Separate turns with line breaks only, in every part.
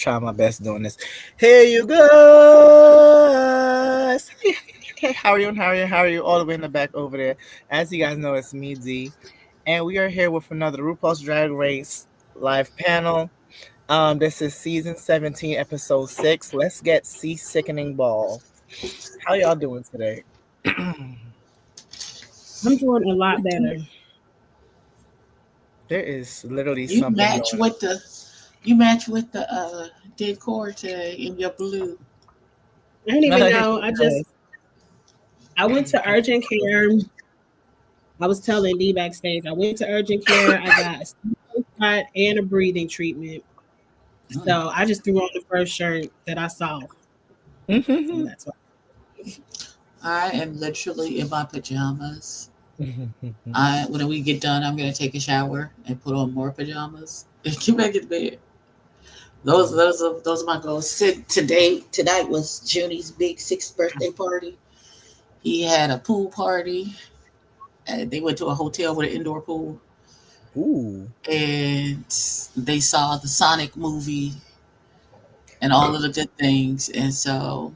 try my best doing this. Here you go. Hey, how are you? And how are you? How are you? All the way in the back over there. As you guys know, it's me, D, and we are here with another RuPaul's Drag Race live panel. This is season 17, episode 6. Let's get Sickening Ball. How y'all doing today?
I'm doing a lot better.
There is literally
You
something
match
going
with the decor today in your blue.
I didn't even
on.
know. I went to urgent care. I was telling D backstage. I went to urgent care. I got a shot and a breathing treatment. So I just threw on the first shirt that I saw. So that's why.
I am literally in my pajamas. When we get done, I'm gonna take a shower and put on more pajamas and get back in bed. Those are my goals. Tonight was Junie's big 6th birthday party. He had a pool party. And they went to a hotel with an indoor pool.
Ooh.
And they saw the Sonic movie and all of the good things. And so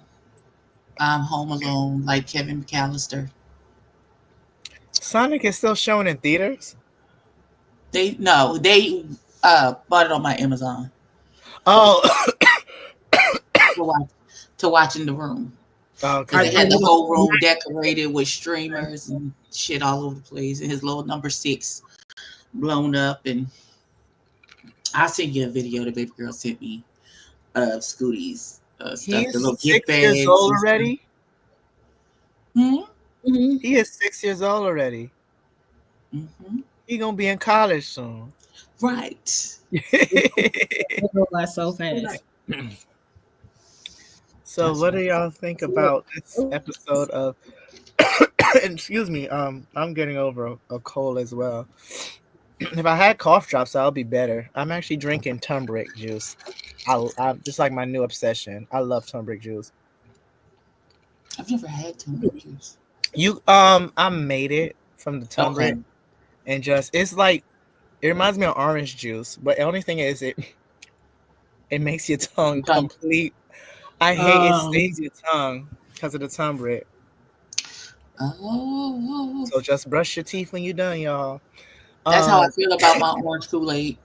I'm home alone like Kevin McAllister.
Sonic is still showing in theaters?
They bought it on my Amazon.
Oh.
to watch in the room.
Okay.
They had the whole room decorated with streamers and shit all over the place, and his little number 6 blown up. And I'll send you a video the baby girl sent me of Scooty's stuff.
He's
the little
6 years old already?
Mm-hmm.
He is 6 years old already.
Mm-hmm.
He gonna be in college soon.
Right.
That's so fast.
So what do y'all think about this episode of excuse me, I'm getting over a cold as well. If I had cough drops, I'll be better. I'm actually drinking turmeric juice. I just like my new obsession. I love turmeric juice.
I've never had turmeric juice.
I made it from the turmeric, and it's like it reminds me of orange juice, but the only thing is it makes your tongue complete. I hate it stains your tongue because of the turmeric.
Oh.
So just brush your teeth when you're done, y'all.
That's how I feel about my orange Kool-Aid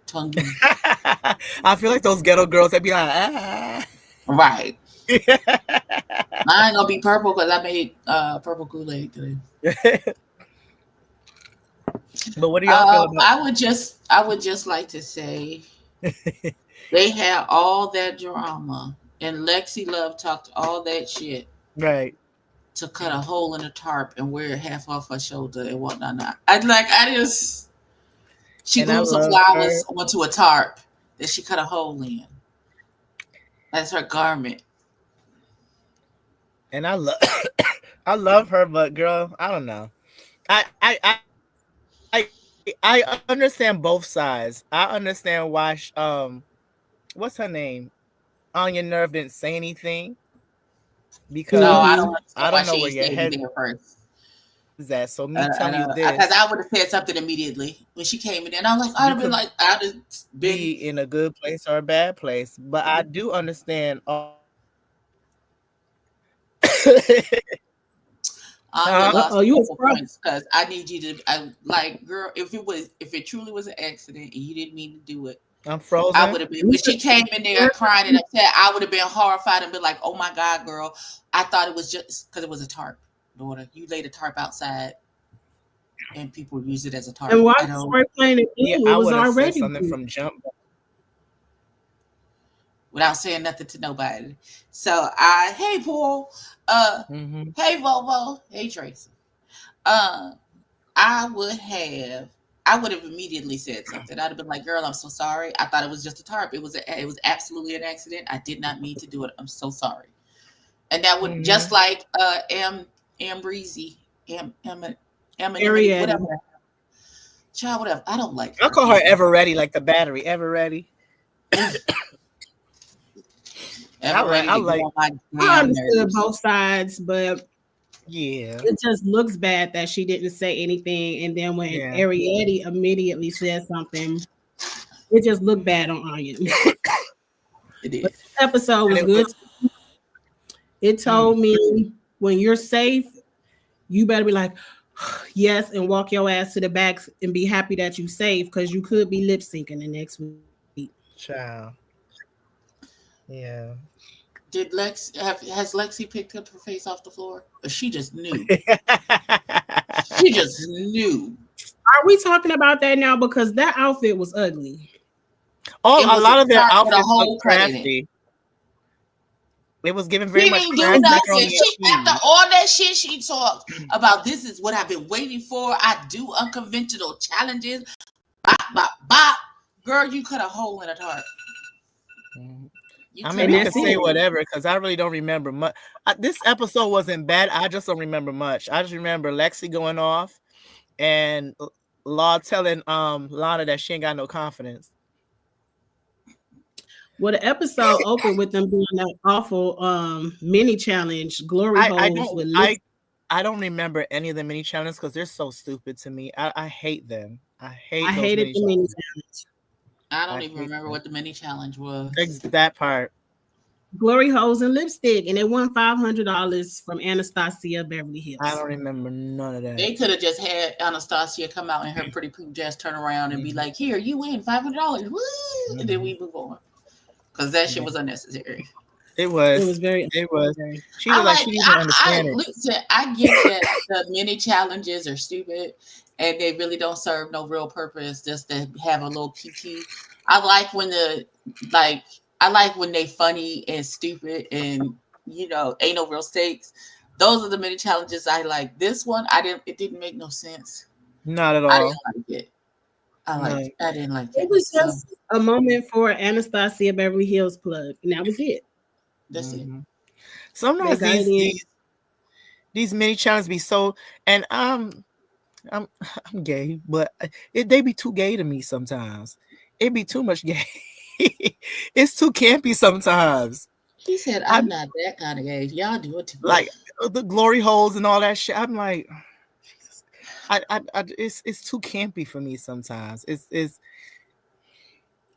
tongue.
I feel like those ghetto girls that be like, ah.
Right. Mine gonna be purple because I made purple Kool-Aid today.
But what do y'all feel about?
I would just like to say they had all that drama and Lexi Love talked all that shit.
Right.
To cut a hole in a tarp and wear it half off her shoulder and whatnot. She glued some flowers onto a tarp that she cut a hole in. That's her garment.
And I love her, but girl, I don't know. I understand both sides. I understand why what's her name? Anya Nerve didn't say anything. Because
I don't
know where your head is at. So me telling you this,
because I would have said something immediately when she came in, and I'm like, I'd have been
be in a good place or a bad place. But I do understand.
You points because I need you to. Girl, if it truly was an accident and you didn't mean to do it.
I'm frozen.
I would have been when she came in there crying and upset. I would have been horrified and been like, "Oh my God, girl! I thought it was just because it was a tarp, daughter. You laid a tarp outside, and people use it as a tarp."
And why spray paint it?
Yeah, I would have said something from jump
without saying nothing to nobody. So hey Paul, hey Volvo, hey Tracy. I would have immediately said something. I'd have been like, "Girl, I'm so sorry. I thought it was just a tarp. It was absolutely an accident. I did not mean to do it. I'm so sorry." And that would just like Ambreezy, whatever. Child, whatever. I don't like her.
I call her Ever Ready, like the battery. Ever Ready.
I
understood both sides, but
yeah,
it just looks bad that she didn't say anything, and then when Ariette immediately said something, it just looked bad on Anya.
It
But
is.
this episode
And
was
it
good.
was
It told me when you're safe, you better be like, yes, and walk your ass to the back and be happy that you safe because you could be lip syncing the next week.
child. Yeah.
Did has Lexi picked up her face off the floor? Or she just knew. She just knew.
Are we talking about that now? Because that outfit was ugly.
Oh,
It
a
was a
lot of their
skirt with a
outfits look
hole cut in it.
crafty. It was given very
She
much
didn't do
craft
And
nothing.
macaroni and
She after
cheese.
all that shit she talked about. This is what I've been waiting for. I do unconventional challenges. Bop bop bop. Girl, you cut a hole in a tarp.
Mhm.
You
I
cut
mean,
a
we
that's
could say
it.
hole.
whatever because I really don't remember much. This episode wasn't bad. I just don't remember much. I just remember Lexi going off and Law telling Lana that she ain't got no confidence.
Well, the episode opened with them doing that awful mini challenge, glory
I
holes
don't
with lips.
I don't remember any of the mini challenges because they're so stupid to me. I hate them. I
I
hate those
hated
mini
the mini
challenges.
challenge.
I don't
I
even
hate
remember
them.
what the mini challenge was.
That part.
Glory holes and lipstick, and they won $500 from Anastasia Beverly
I
Hills.
don't remember none of that.
They could have just had Anastasia come out in her pretty pink dress, turn around and be
Mhm.
like, "Here, you win $500." Woo! And then we move on because that shit
Yeah.
was unnecessary.
It
It
was.
was very
It was.
unnecessary.
She was like she didn't even
I
understand it.
listen. I get that the mini challenges are stupid and they really don't serve no real purpose. Just to have a little kiki. I like when like I like when they funny and stupid and ain't no real stakes. Those are the mini challenges I like. This one I didn't. It didn't make no sense.
Not at
I
all.
didn't like it.
No.
I didn't like
It
it.
was
So
just a moment for Anastasia Beverly Hills plug, and that was it.
that's it.
Hmm.
They
Sometimes
got it in.
these mini challenges be so, and I'm I'm gay, but they be too gay to me sometimes. It be too much gay. It's too campy sometimes.
He said,
I'm
"I'm not that kind of gay. Y'all do it too
like
much."
the glory holes and all that shit. I'm like, Jesus. It's too campy for me sometimes. It's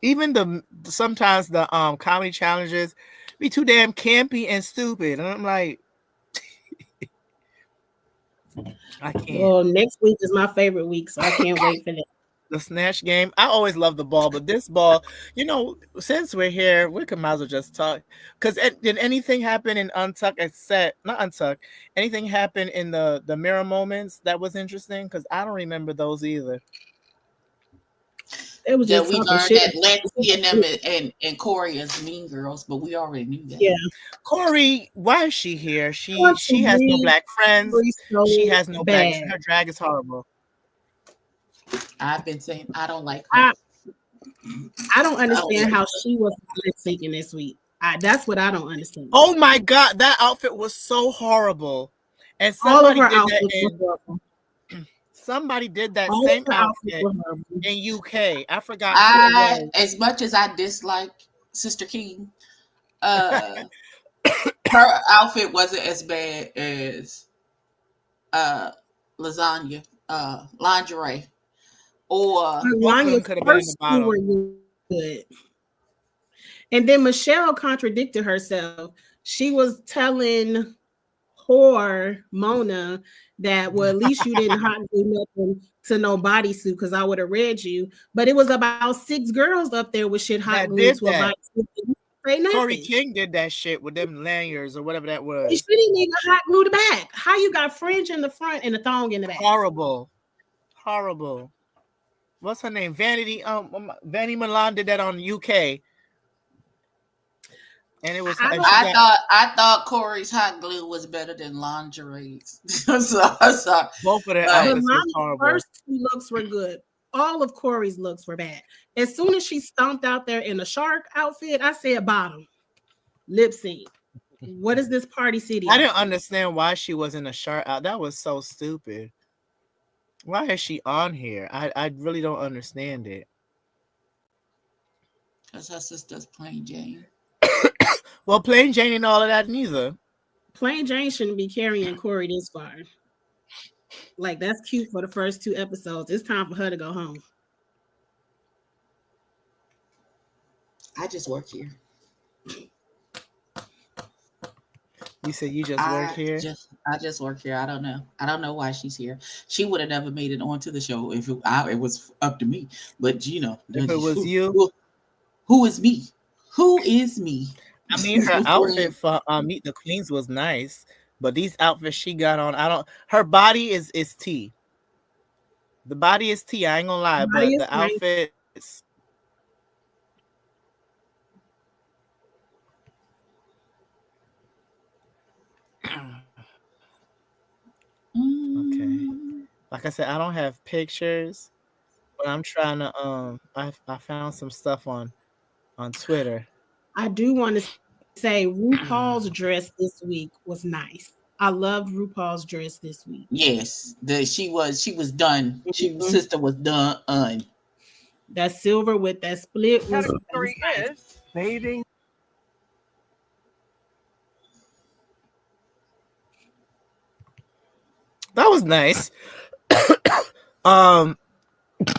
even sometimes the comedy challenges be too damn campy and stupid, and I'm like, I can't.
Well, next week is my favorite week, so I can't wait for that.
The snatch game. I always love the ball, but this ball, since we're here, we might as well just talk. Because did anything happen in Untuck except not Untuck? Anything happen in the mirror moments that was interesting? Because I don't remember those either.
They was
Yeah,
just
we
talking
learned
shit.
that Lexi and them and Corey is mean girls, but we already knew that.
Yeah,
Corey, why is she here?
I want
She
to
has no
read
black friends.
Corey
She
so
has no black.
bad.
Her drag is horrible.
I've been saying I don't like her.
I I don't
I don't
understand
like
how
her.
she was lip syncing this week. That's what I don't understand.
Oh my god, that outfit was so horrible. And
All of
somebody
her
did that
outfits were
in
horrible.
somebody did that
All of
same
her outfits
outfit
were horrible.
in UK. I forgot who it was.
As much as I dislike Sister King, uh, her outfit wasn't as bad as uh lasagna, lingerie, or
Both of them
Lanya's
could have been in the
first two were
bottom.
good. And then Michelle contradicted herself. She was telling poor Mona that, well, at least you didn't hot glue nothing to no bodysuit because I would have read you. But it was about 6 girls up there with shit hot
That
glued
did
to a
that.
bodysuit. Say
Corey
nothing.
King did that shit with them lanyards or whatever that
She
was.
didn't even hot glue the back. How you got fringe in the front and a thong in the back?
Horrible. Horrible. What's her name? Vanity Milan did that on UK. And it was
I
and
don't.
she got
I thought Corey's hot glue was better than lingerie's. So,
both of their
but
But
outfits was
Lana's
horrible.
first 2 looks were good. All of Corey's looks were bad. As soon as she stomped out there in a shark outfit, I said bottom. Lip sync. What is this Party City
I didn't
outfit?
understand why she was in a shirt out. That was so stupid. Why is she on here? I really don't understand it.
because her sister's plain Jane.
Well, plain Jane and all of that neither.
Plain Jane shouldn't be carrying Corey this far. Like, that's cute for the first 2 episodes. It's time for her to go home.
I just work here.
You said you just work here?
I just work here. I don't know. I don't know why she's here. She would have never made it onto the show if it was up to me. But
If it was
who,
you?
who is me? Who is me?
I mean, her outfit for Meet the Queens was nice, but these outfits she got on, I don't. Her body is T. The body is T. I ain't gonna lie,
Body
but
is
the
nice.
outfits. Okay. Like I said, I don't have pictures, but I'm trying to. I found some stuff on Twitter.
I do want to say RuPaul's dress this week was nice. I loved RuPaul's dress this week.
Yes, she was done. She
Mhm.
sister was done.
That silver with that split was
Category
nice.
is bathing.
That was nice. um,
Shout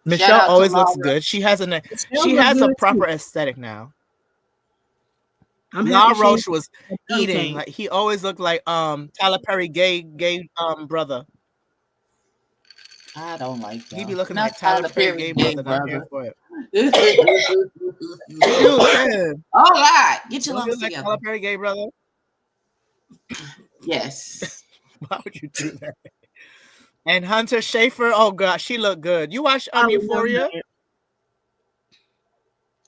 Michelle
out to
always looks
Laura.
good.
Michelle
She
looked
has a
good too.
proper aesthetic now.
I'm
Law
happy she ain't
Roach was
a
eating
pancake.
like he always looked like Tyler Perry gay brother.
I don't like
He be
y'all.
looking
Not
like Tyler
Tyler
Perry
Perry
gay
gay
brother, and I'm here
brother.
for it. She
All
was good.
right, get your
Don't he
lungs
look like
together.
Tyler Perry gay brother?
Yes.
Why would you do that? And Hunter Schafer, oh god, she looked good. You watch
I love
Euphoria?
her.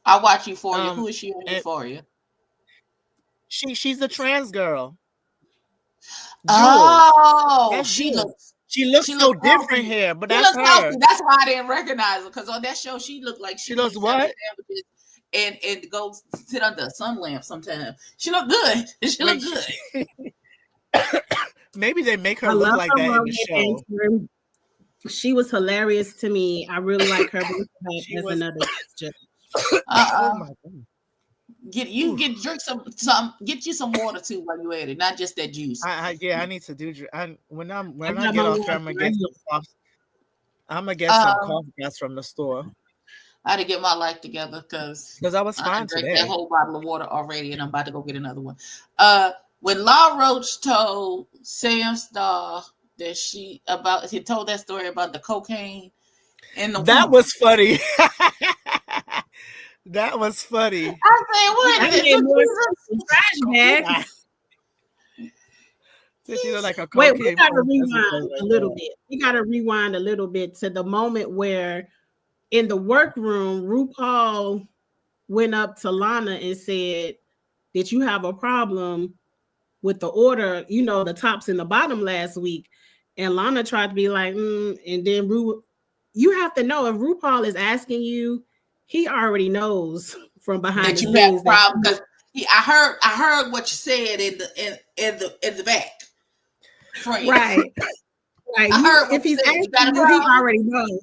I watch Euphoria. Who
Um
is she on
and
Euphoria?
she's a trans girl. Jules.
Oh,
That's
she
Jules.
looks
She looks
she
so
looks
different
healthy.
here, but
She
that's
looks healthy.
her.
That's why I didn't recognize her. Because on that show, she looked like
She
she
looks
eats 7
what?
sandwiches and go sit under a sun lamp sometimes. She looked good. She
Wait,
looked good.
maybe they make her
I
look
love
like
her
that in the
runway
show.
dancer. She was hilarious to me. I really like her bringing her back
She
as
was
another guest judge.
oh
Uh-uh.
my god.
Drink some get you some water too while you at it, not just that juice.
I need to do.
I
When I
got my
get off here,
water right here.
I'm gonna get some
Um,
cough drops from the store
I had to get my life together because
because I was
I
fine
drank that
today.
whole bottle of water already, and I'm about to go get another one. Uh, when Law Roach told Sam Starr that he told that story about the cocaine in the
That was funny. That was funny.
I said, "What
That
is
made more sense
this?"
than trash bag.
Since she look like a
Wait, we
cocaine
got to
princess or
rewind
something
a
like
little
that.
bit. We got to rewind a little bit to the moment where in the workroom, RuPaul went up to Lana and said, "Did you have a problem with the order, the tops and the bottom last week?" And Lana tried to be like, and then you have to know if RuPaul is asking you, he already knows from behind
That
the
you have a
scenes that
problem because I heard what you said in the back frame.
right, right.
I heard what
If
you
he's
said. You got
asking
a
you, he
problem?
already knows.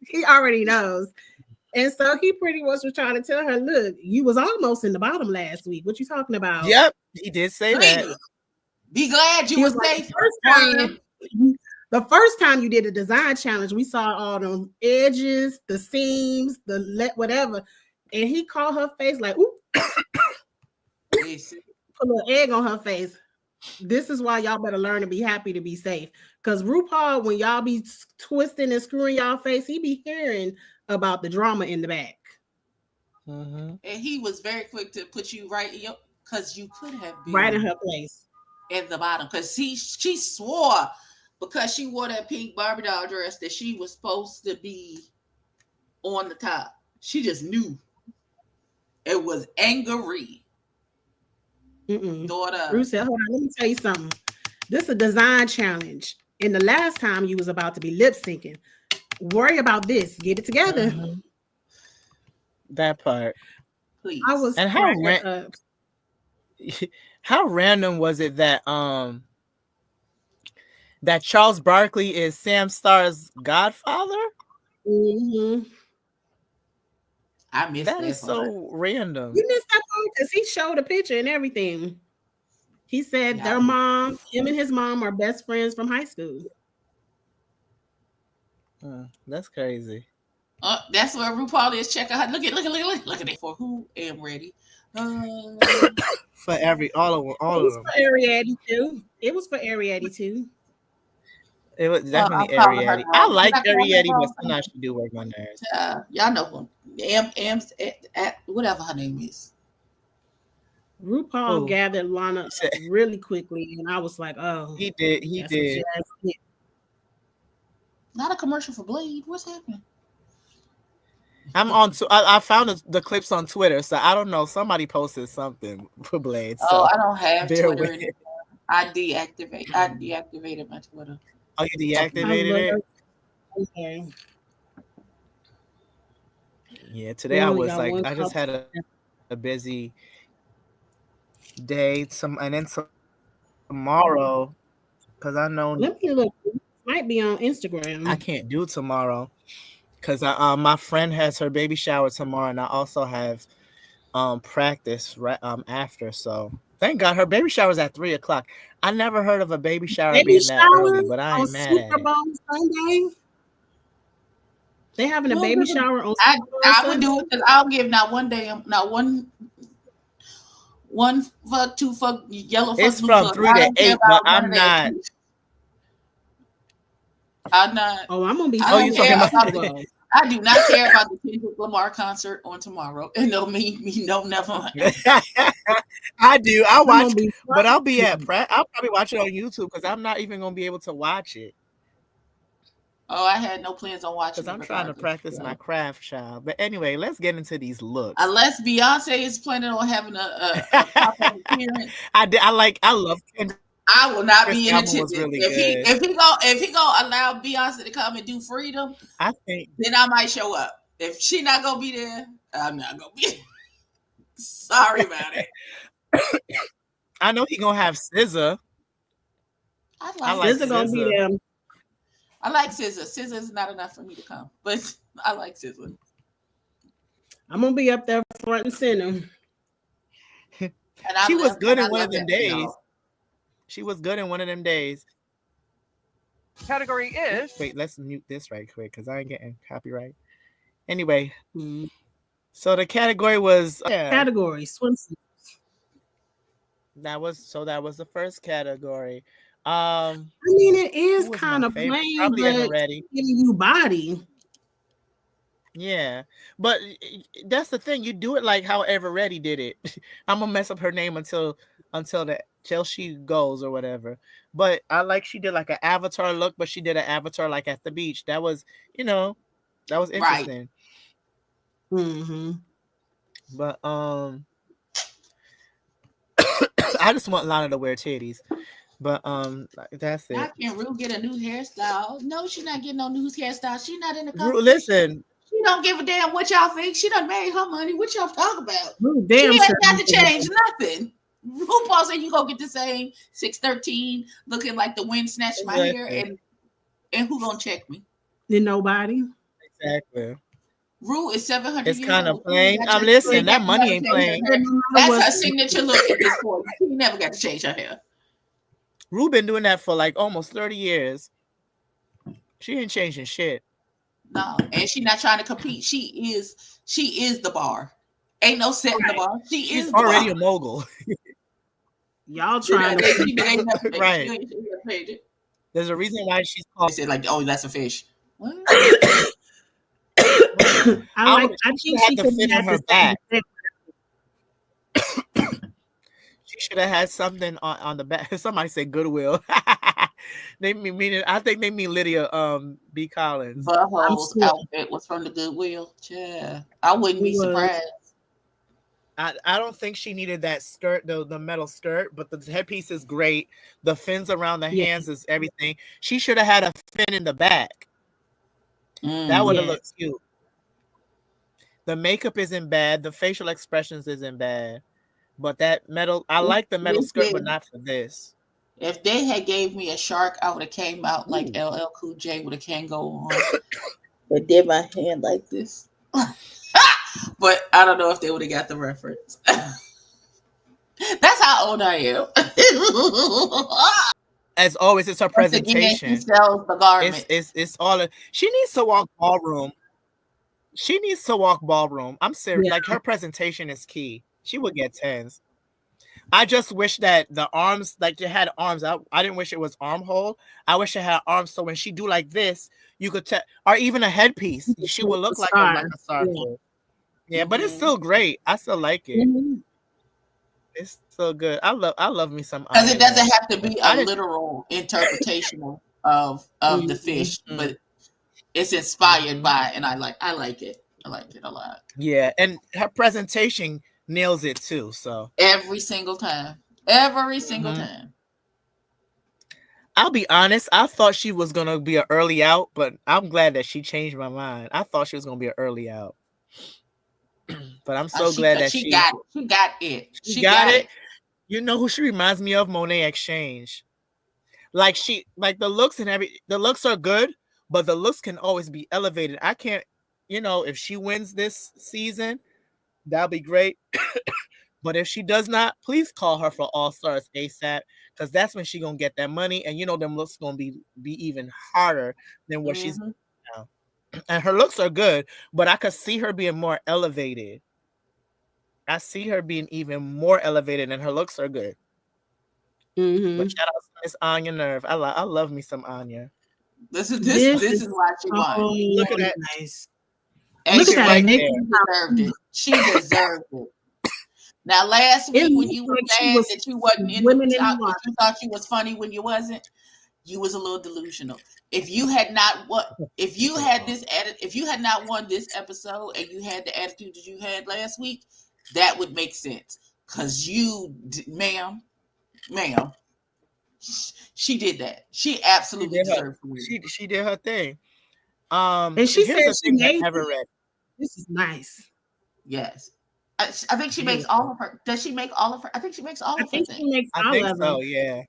He already knows. And so he pretty much was trying to tell her, look, you was almost in the bottom last week. What you talking about?
Yep, he did say that.
Please be glad you
He
were
was like,
safe, friend.
the first time you did a design challenge, we saw all them edges, the seams, whatever. And he called her face like, ooh,
Listen,
put a little egg on her face. This is why y'all better learn to be happy to be safe. Because RuPaul, when y'all be twisting and screwing y'all face, he be hearing about the drama in the back.
Mm-hmm.
and he was very quick to put you right because you could have
Right in
been
her place.
at the bottom because she swore because she wore that pink Barbie doll dress that she was supposed to be on the top. She just knew it was angry. Daughter.
Bruce said, hold on, let me tell you something. This is a design challenge. And the last time you was about to be lip syncing. Worry about this. Get it together.
Mm-hmm. That part.
Please.
I was
And
cracking up.
how random was it that Charles Barkley is Sam Starr's godfather?
Mm-hmm.
I missed
That
that
is
part.
so random.
You missed that part because he showed a picture and everything. He said their mom, him and his mom are best friends from high school.
That's crazy.
That's where RuPaul is checking her. Look at it for who am ready.
For all of them.
For Ariadne too. It was for Ariadne too.
It was
I'm
definitely
calling her
Ariadne. I
wrong. Did
like
I call her
Ariadne, but
wrong?
sometimes she do work my nerves.
Y'all know who. Whatever her name is.
RuPaul
Who?
gathered Lana up really quickly, and I was like, "Oh,
He did. He
that's what
did.
Jazz did."
Not a commercial for Blade. What's happening?
I'm on. I found the clips on Twitter, so I don't know. Somebody posted something for Blade.
Oh,
So
I don't have
bear
Twitter
with
anymore.
it.
I deactivated my Twitter.
Oh, you
I
deactivated
love.
it?
Okay,
Yeah.
we
Today I
only
was
got
like,
one
I just
couple.
had a busy day. And then tomorrow, because I know
Let me look. It might be on
I
Instagram.
can't do tomorrow because my friend has her baby shower tomorrow, and I also have practice right after. So thank God her baby shower's at 3:00. I never heard of a baby shower
Baby
being that
shower
early, but I
on
ain't mad at
Super
it.
Bowl Sunday. They having a
Well,
baby shower on
I
Super Bowl
would do
Sunday.
it because I'll give not one damn, not one fuck, two fuck, yellow fuck,
It's
blue
from
fuck.
3
I
to
don't care
8, but
about none of
I'm
that
not.
shit. I'm not.
Oh, I'm gonna be
I
Oh,
don't
you
Sunday
talking
care
at
about?
Super
about.
Bowl.
I do not care about the Kendrick Lamar concert on tomorrow. And no, no, never mind.
I do. I
I'm
watch,
gonna be
but I'll be
Sunday.
at I'll probably watch it on YouTube because I'm not even gonna be able to watch it
Oh, I had no plans on watching
because
it
I'm trying to
regardless.
practice my
So.
craft, child. But anyway, let's get into these looks.
Unless Beyonce is planning on having a pop-up appearance,
I love Kendrick.
I will not
His
be in
album was
attendance.
really
If he
good.
if he gonna allow Beyonce to come and do Freedom,
I think
then I might show up. If she not gonna be there, I'm not gonna be. Sorry about it.
I know he gonna have SZA.
I
I
like
like
SZA gonna be
SZA.
there.
I like SZA. SZA is not enough for me to come, but I like SZA.
I'm gonna be up there front and center.
And
She was good in
I
one
love
of them
that for
days.
y'all.
She was good in one of them days.
Category is.
Wait, let's mute this right quick because I ain't getting copyright. Anyway,
Mm.
so the category was
Category swimsuit.
that was the first category.
I mean, it is
Who was
kind
my
of
favorite?
plain,
Probably
but
Eveready.
giving you body.
Yeah, but that's the thing. You do it like how Eveready did it. I'm gonna mess up her name until she goes or whatever. But I like she did like an avatar look, but she did an avatar like at the beach. That was that was
Right.
interesting.
Mm-hmm.
But I just want Lana to wear titties. But that's
Now
it.
can Rue get a new hairstyle? No, she's not getting no new hairstyle. She's not in the competition.
Listen,
She don't give a damn what y'all think. She done made her money. What y'all talk about?
Damn
She
sure.
ain't got to change nothing. RuPaul said you go get the same 613 looking like the wind snatched my hair, and who gonna check me?
Then nobody.
exactly.
Ru is 700
It's
years
kind of
old.
plain. Listen, that money ain't plain.
That's her signature look at this point. She never got to change her hair.
Ru been doing that for like almost 30 years. She ain't changing shit.
No, and she not trying to compete. She is the bar. Ain't no setting the bar. She's is
already
the
a mogul.
Y'all trying to
right. There's a reason why she's called.
They said like, oh, that's a fish. What?
I think she could
fit on her
have
back. She should have had something on the back. Somebody said Goodwill. They mean I think they mean Lydia B. Collins.
Butthole's outfit was from the Goodwill. Yeah, I wouldn't be surprised.
I don't think she needed that skirt, the metal skirt, but the headpiece is great. The fins around the hands is everything. She should have had a fin in the back. That would have looked cute. The makeup isn't bad. The facial expressions isn't bad. But that metal, I like the metal skirt, but not for this.
If they had gave me a shark, I would have came out like LL Cool J with a Kango on. They did my hand like this. But I don't know if they would have got the reference. That's how old I am.
As always, it's her presentation.
She sells the garment.
It's all. She needs to walk ballroom. I'm serious. Like her presentation is key. She would get 10s. I just wish that the arms, like they had arms. I didn't wish it was armhole. I wish it had arms so when she do like this, you could tell, or even a headpiece. She would look like
star.
a starfish. Yeah, but it's
Mhm.
still great. I still like it.
Mhm.
It's so good. I love me some
Because
Anya
it doesn't
now.
have to be
I
a
didn't.
literal interpretation of the
Mhm.
fish,
Mm,
but it's inspired
mhm.
by, and I like it. I like it a lot.
Yeah, and her presentation nails it too. So
Every single time. Every single
mhm.
time.
I'll be honest. I thought she was gonna be an early out, but I'm glad that she changed my mind. I thought she was gonna be an early out, but I'm so glad that
She got it. She got it.
she
She
got
got
it.
it.
You know who she reminds me of? Monet Exchange. Like the looks and the looks are good, but the looks can always be elevated. I can't, if she wins this season, that'll be great. But if she does not, please call her for All Stars ASAP, because that's when she gonna get that money, and them looks gonna be even harder than what she's
Hmm.
now. And her looks are good, but I could see her being more elevated. I see her being even more elevated, and her looks are good. But
Mhm.
shout out to Miss Anya Nerve. I love me some Anya.
This
This
is
is why she won.
so
Look at that.
nice.
And
Look at
Look at
that
right
she
makeup.
there.
deserved it. She deserved it. Now, last
It
week when
looks
you were
like she
mad
was
that you wasn't in the
swimming in the
top, that
water.
you thought you was funny when you wasn't, you was a little delusional. If you had not what, if you had not won this episode and you had the attitude that you had last week, that would make sense. Cause ma'am, she did that. She
She
absolutely
did her.
deserved to win.
She did her thing.
And she said
Here's the
she
thing with
made it.
Everett.
This is nice.
Yes. I think she makes
Beautiful.
all of her. Does she make all of her? I think she makes all
I
of her
think
things.
she makes
I
all
think
of
so.
them.
Yeah.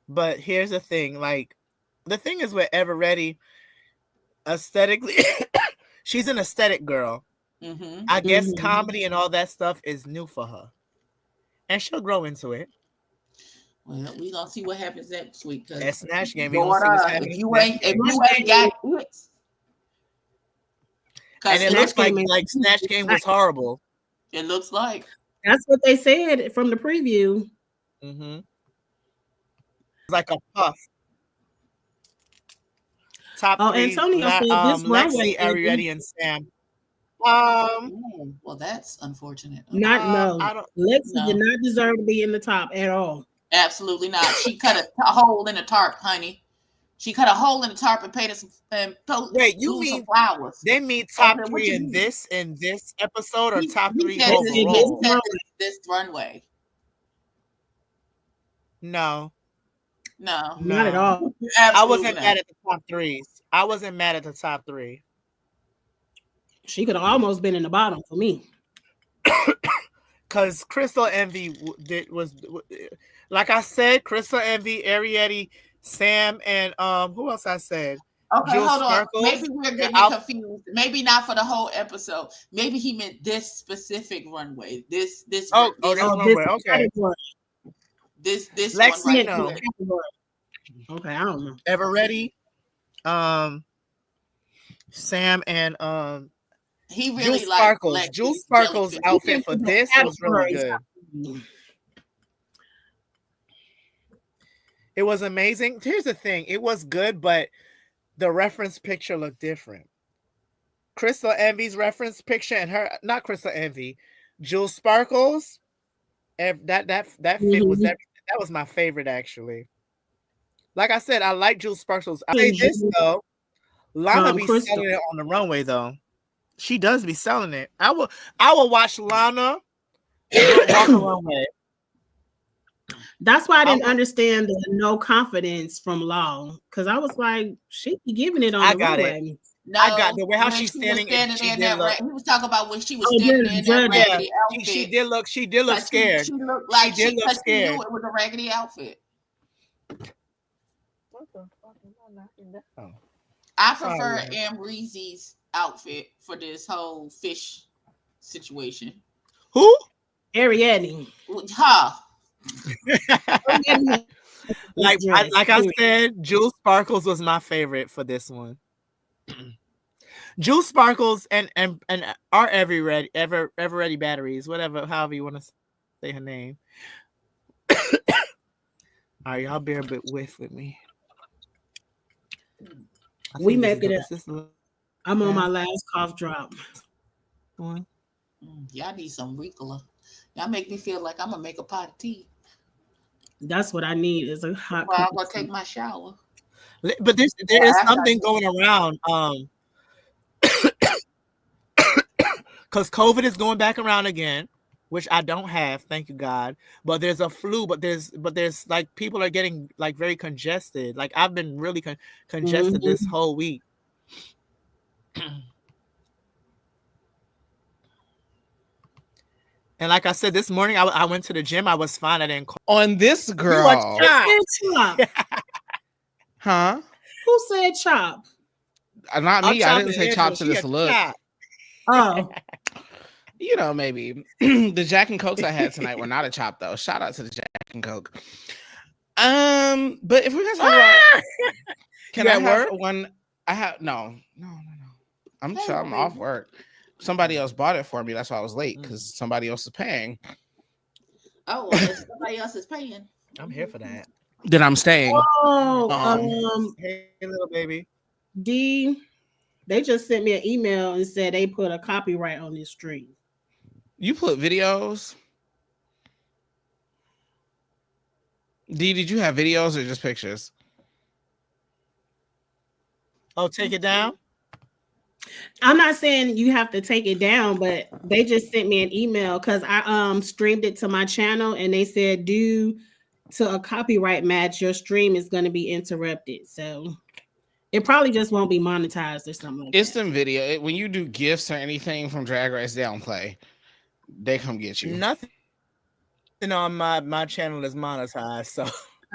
But here's the thing. Like, the thing is with Eveready, aesthetically, she's an aesthetic girl.
Mm-hmm.
I guess
Mhm.
comedy and all that stuff is new for her, and she'll grow into it.
Well, we gonna see what happens next week
At
because
Snatch Game, we gonna see what's
daughter,
happening in Snatch
if
Game,
you ain't
Snatch
got
Game,
it,
and
because
it
Snatch
looks
Game
like Snatch
is
Game
nice.
was horrible.
it looks like
That's what they said from the preview.
Mm-hmm. It's like a puff. Top
Oh,
three,
Antonio said this runway
Lexi,
ending.
Ariretti, and Sam. Um,
oh, well, that's unfortunate. Okay,
Not no.
I don't.
Lexi did
no,
not deserve to be in the top at all.
absolutely not. She cut a hole in the tarp, honey. She cut a hole in the tarp and painted some and
Wait, you
glued some
mean
flowers.
they mean
I
top
said, "What
three
you
in
mean?"
this episode or top
He
three
said
They
this.
said this
He
overall?
said
runway.
this runway.
No,
No,
Not at
no.
all.
I
absolutely
wasn't
not.
mad at the top threes. I wasn't mad at the top three.
She could have almost been in the bottom for me.
Because Crystal Envy like I said, Crystal Envy, Ariete, Sam, and who else I said?
Okay,
Jewel
hold on.
Sparkles.
Maybe we're
And
getting it confused. Maybe not for the whole episode. Maybe he meant this specific runway.
this
Oh,
one
this
way. Okay.
category.
This one
Lexi,
right
Meant this
no.
here.
category. Okay, I don't know.
Ever ready? Um, Sam and
He
Jewel
really liked
Sparkles. Jewel
Lexi's
Sparkles'
jellyfish.
He
outfit
meant
for
the
this was really
categories.
good. It was amazing. Here's the thing. It was good, but the reference picture looked different. Crystal Envy's reference picture and her, not Crystal Envy, Jewel Sparkles. That fit was
Mhm.
everything. That was my favorite actually. Like I said, I like Jewel Sparkles. I say
And
this though, Lana be
Crystal.
selling it on the runway though. She does be selling it. I will watch Lana walk a runway.
That's why I
I
didn't understand the no confidence from Law, because I was like, she be giving it on the
got it.
runway.
I got
No,
the way how
when
she's
she was
standing.
standing
She
there in
did
that
look.
he was talking about when she was
Oh,
standing
during
there
the
in that
judges.
raggedy
Yeah,
outfit.
she did look scared.
She looked like
She did look
because she knew
scared.
it was a raggedy outfit.
What the fuck am I knocking down?
I
Sorry.
prefer Amreezy's outfit for this whole fish situation.
Who?
Ariadne.
Huh.
Ariadne had this dress.
like I said, Jewel Sparkles was my favorite for this one. Juice Sparkles and our ever ready batteries, whatever, however you want to say her name. All right, y'all bear a bit with me. I
We
think
make it up.
is this the
I'm on
last
my last cough drop.
one?
Y'all need some Ricola. Y'all make me feel like I'm gonna make a pot of tea.
That's what I need is a hot
Well,
cup
I'm
of
gonna take
tea.
my shower.
But there
Or
is
after I
something
take
going around. Because COVID is going back around again, which I don't have, thank you God. But there's a flu, but there's like people are getting like very congested. Like I've been really congested this
Mm-hmm.
whole week. And like I said, this morning I went to the gym. I was fine. I didn't call
On this
you a
girl.
Who
chop.
said chop?
Huh?
Who said chop?
Not
I'm
me. I didn't
chopping
say
Angela.
chop to
She a
this look.
chop.
Oh,
You know, maybe. The Jack and Cokes I had tonight were not a chop though. Shout out to the Jack and Coke. But if we're gonna talk about, can
You
I
at
have
work?
one? I have no. I'm
Hey,
I'm off
baby.
work. Somebody else bought it for me. That's why I was late because somebody else is paying.
Oh, well, if somebody else is paying.
I'm here for that.
Then I'm staying.
oh,
Hey, little baby.
D. They just sent me an email and said they put a copyright on this stream.
You put videos. D, did you have videos or just pictures?
Oh, take it down.
I'm not saying you have to take it down, but they just sent me an email because I streamed it to my channel and they said due to a copyright match, your stream is going to be interrupted. So it probably just won't be monetized or something like
It's
that.
some video. When you do gifts or anything from Drag Race Downplay, they come get you.
Nothing on my channel is monetized, so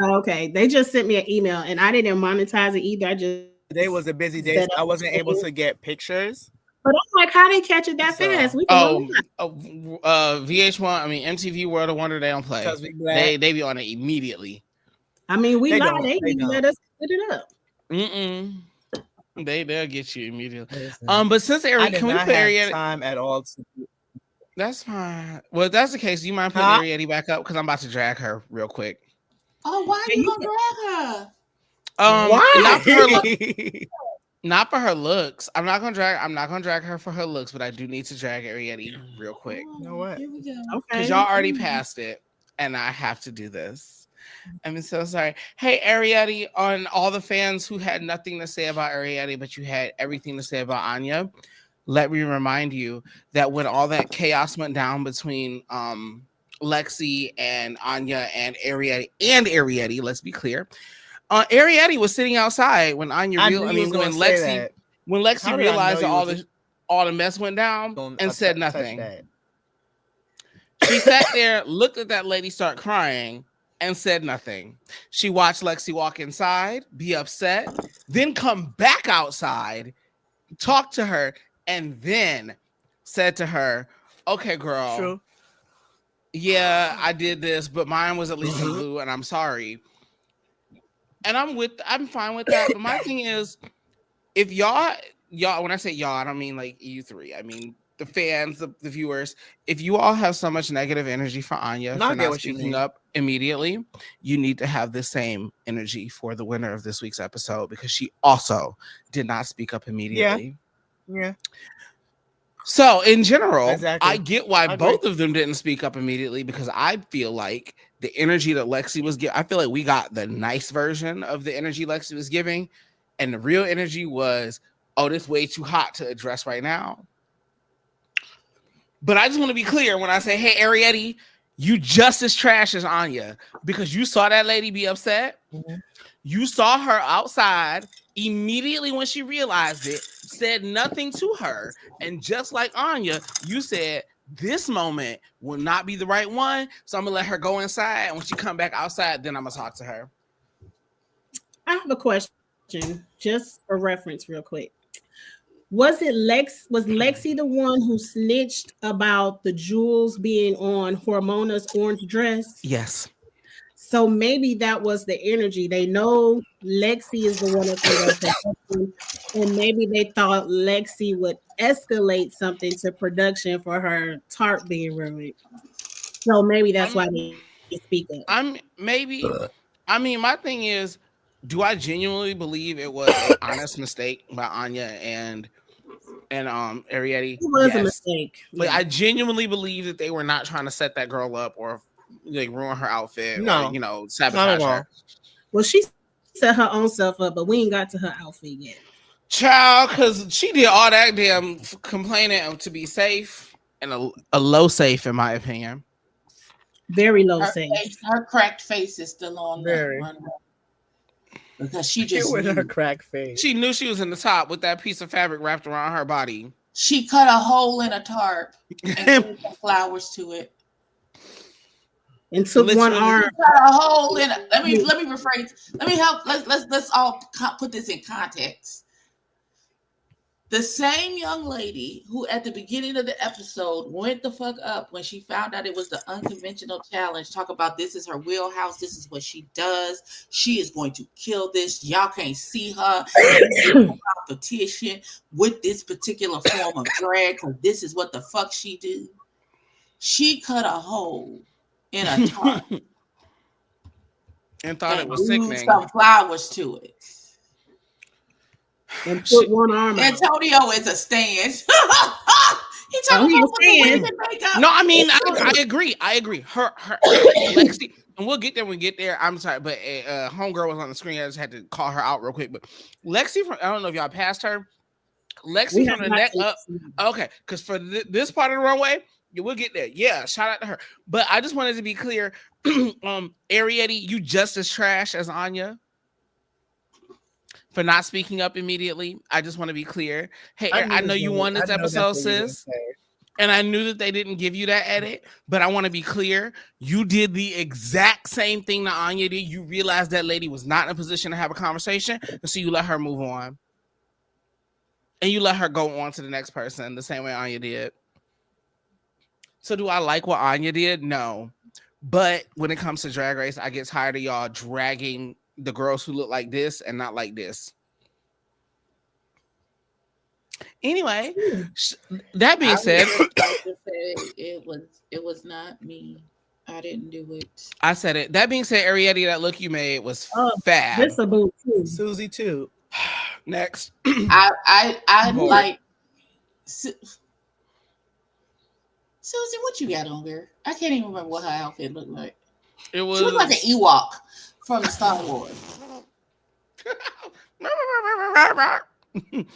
Oh, okay, they just sent me an email and I didn't monetize it either. I just
today was a busy day.
set
So
up
I
the
wasn't able
stream.
to get pictures.
But I'm like, how they catch it that fast?
So
We can roll
VH1. I mean MTV World of Wonder. They don't play.
because we black,
They be on it immediately.
I mean, we
they
live.
don't.
They
They
even
don't.
let us put it up.
They'll get you immediately.
Listen,
But since
I
Ari,
did
can we
not
put
have
Arietta?
time at all to.
That's fine. Well, if that's the case, do you mind putting
Huh?
Arietta back up? Because I'm about to drag her real quick.
Oh, why are
Yeah,
you
you
gonna drag her?
Not for her
Why?
not for her looks. I'm not gonna drag her for her looks, but I do need to drag Arietta real quick.
Oh,
You know what?
Here we go.
Because
Okay.
y'all already passed it, and I have to do this. I'm so sorry. Hey, Arietta, on all the fans who had nothing to say about Arietta, but you had everything to say about Anya, let me remind you that when all that chaos went down between Lexi and Anya and Arietta, let's be clear, Arietta was sitting outside when Anya
I knew you was gonna say that.
when
How
Lexi
did I know
realized that
you was
all the mess went down
gonna
and said
touch
nothing.
that?
She sat there, looked at that lady start crying, and said nothing. She watched Lexi walk inside, be upset, then come back outside, talk to her, and then said to her, "Okay, girl,
True.
yeah, I did this, but mine was at least in blue, and I'm sorry." And I'm fine with that. But my thing is, if y'all, when I say y'all, I don't mean like you three. I mean the fans, the viewers. If you all have so much negative energy for Anya
No, I
for
get
not
what you
speaking
mean.
up immediately, you need to have the same energy for the winner of this week's episode because she also did not speak up immediately.
Yeah.
So in general,
Exactly.
I get why
I agree.
both of them didn't speak up immediately because I feel like the energy that Lexi was giving, I feel like we got the nice version of the energy Lexi was giving. And the real energy was, oh, this way too hot to address right now. But I just want to be clear when I say, hey, Arietta, you just as trash as Anya because you saw that lady be upset.
Mhm.
You saw her outside immediately when she realized it, said nothing to her. And just like Anya, you said, this moment will not be the right one. So I'm going to let her go inside. And when she come back outside, then I'm going to talk to her.
I have a question, just for reference, real quick. Was Lexi the one who snitched about the jewels being on Hormona's orange dress?
Yes.
So maybe that was the energy. They know Lexi is the one that's in their production, and maybe they thought Lexi would escalate something to production for her tart being ruined. So maybe that's why they speak up.
I'm maybe. I mean, my thing is, do I genuinely believe it was a honest mistake by Anya and Arietti?
It was a
Yes.
mistake.
Like
Yeah.
I genuinely believe that they were not trying to set that girl up or like ruin her outfit or
No, not at
sabotage
all.
her.
Well, she set her own self up, but we ain't got to her outfit yet.
Child, because she did all that damn complaining to be safe and a low safe in my opinion.
Very low
Her
safe.
her cracked face is still on the
Very.
runway because she
It
just
was her
knew.
crack face.
She knew she was in the top with that piece of fabric wrapped around her body.
She cut a hole in a tarp and glued some flowers to it.
And took one
Literally.
arm.
Cut a hole in it. Let me rephrase. Let me help. Let's all put this in context. The same young lady who at the beginning of the episode went the fuck up when she found out it was the unconventional challenge. Talk about this is her wheelhouse. This is what she does. She is going to kill this. Y'all can't see her competition with this particular form of drag because this is what the fuck she do. She cut a hole in a tarp
And thought it
and
was
glued
sickening.
some flowers to it.
And put one arm out.
Antonio is a stand. He talking
he
about
a stand.
women makeup.
No, I mean I agree. Her Lexi, and we'll get there when we get there. I'm sorry, but homegirl was on the screen. I just had to call her out real quick. But Lexi from I don't know if y'all passed her. Lexi
We
from
have
the
not
neck
seen
up.
this.
Okay, because for this part of the runway, yeah, we'll get there. Yeah, shout out to her. But I just wanted to be clear. Arietti, you just as trash as Anya for not speaking up immediately. I just want to be clear. Hey, I know you won this episode, sis. And I knew that they didn't give you that edit, but I want to be clear. You did the exact same thing that Anya did. You realized that lady was not in a position to have a conversation, and so you let her move on. And you let her go on to the next person the same way Anya did. So do I like what Anya did? No. But when it comes to Drag Race, I get tired of y'all dragging the girls who look like this and not like this. Anyway, that being said,
it was not me. I didn't do it.
I said it. That being said, Arietti, that look you made was fab.
This a boo too.
Susie too.
Next.
I like Susie, what you got on there? I can't even remember what her outfit looked like.
It was
She was like an Ewok from Star Wars.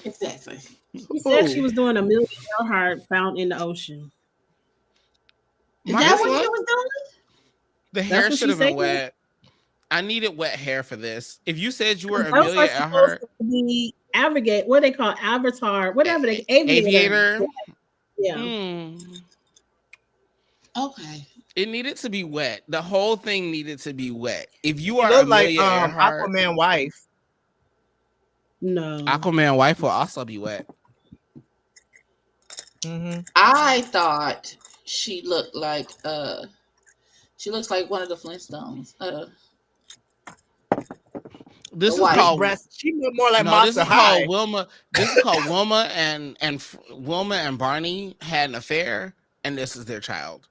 Exactly.
She said she was doing a $1 million heart found in the ocean.
Is that what she was doing?
The hair should have been wet. I needed wet hair for this. If you said you were Amelia Earhart,
the Avigate, what they call Avatar, whatever they
aviator.
Yeah.
Okay.
It needed to be wet. The whole thing needed to be wet. If you are
Amelia
like
Earhart, Aquaman wife.
No.
Aquaman wife will also be wet.
Mm-hmm.
I thought she looked like she looks like one of the Flintstones.
This is called
she looked more like Monster High.
Wilma. This is called Wilma and Wilma and Barney had an affair, and this is their child.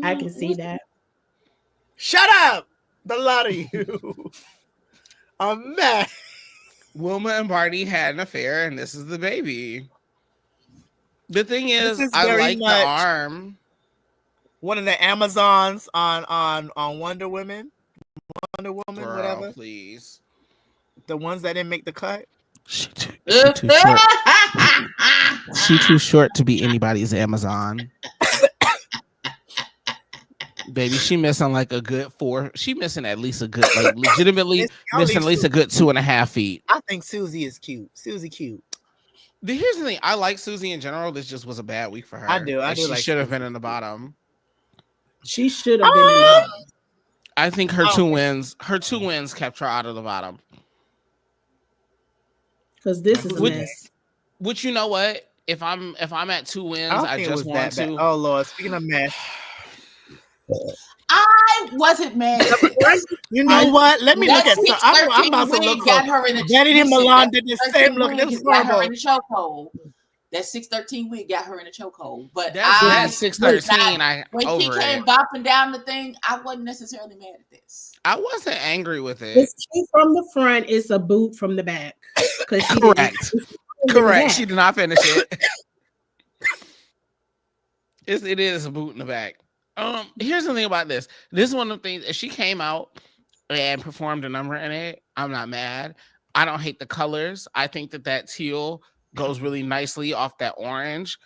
I can see that.
Shut up, the lot of you. I'm mad.
Wilma and Barney had an affair, and this is the baby. The thing is I like the arm.
One of the Amazons on Wonder Woman. Wonder Woman,
Girl,
whatever.
Please.
The ones that didn't make the cut.
She too short. She too short to be anybody's Amazon. Baby, she missing like a good 4. She missing at least a good, like legitimately missing at least a good 2.5 feet.
I think Susie is cute. Susie cute.
Here's the thing. I like Susie in general. This just was a bad week for her.
I do.
She should have been in the bottom.
She should have been in the bottom.
I think her two wins kept her out of the bottom.
Because this is a mess.
Which you know what? If I'm at 2 wins, I just want to.
Oh Lord, speaking of mess.
wasn't mad at this.
You know what? Let me look
That
at some. I'm
613
about to look
wig
for
got her in a
Vanity and
listen,
Milan
that
did the
613
same look.
wig
This
has
is
got her
horrible.
in a chokehold. That 613 wig got her in a chokehold. But
That
was
613,
not, when she
over
came
it.
bopping down the thing, I wasn't necessarily mad at this.
I wasn't angry with it.
It's cute from the front. It's a boot from the back. Because she
Correct.
didn't.
Correct. She did not finish it. It is a boot in the back. Here's the thing about this. This is one of the things. If she came out and performed a number in it, I'm not mad. I don't hate the colors. I think that teal goes really nicely off that orange.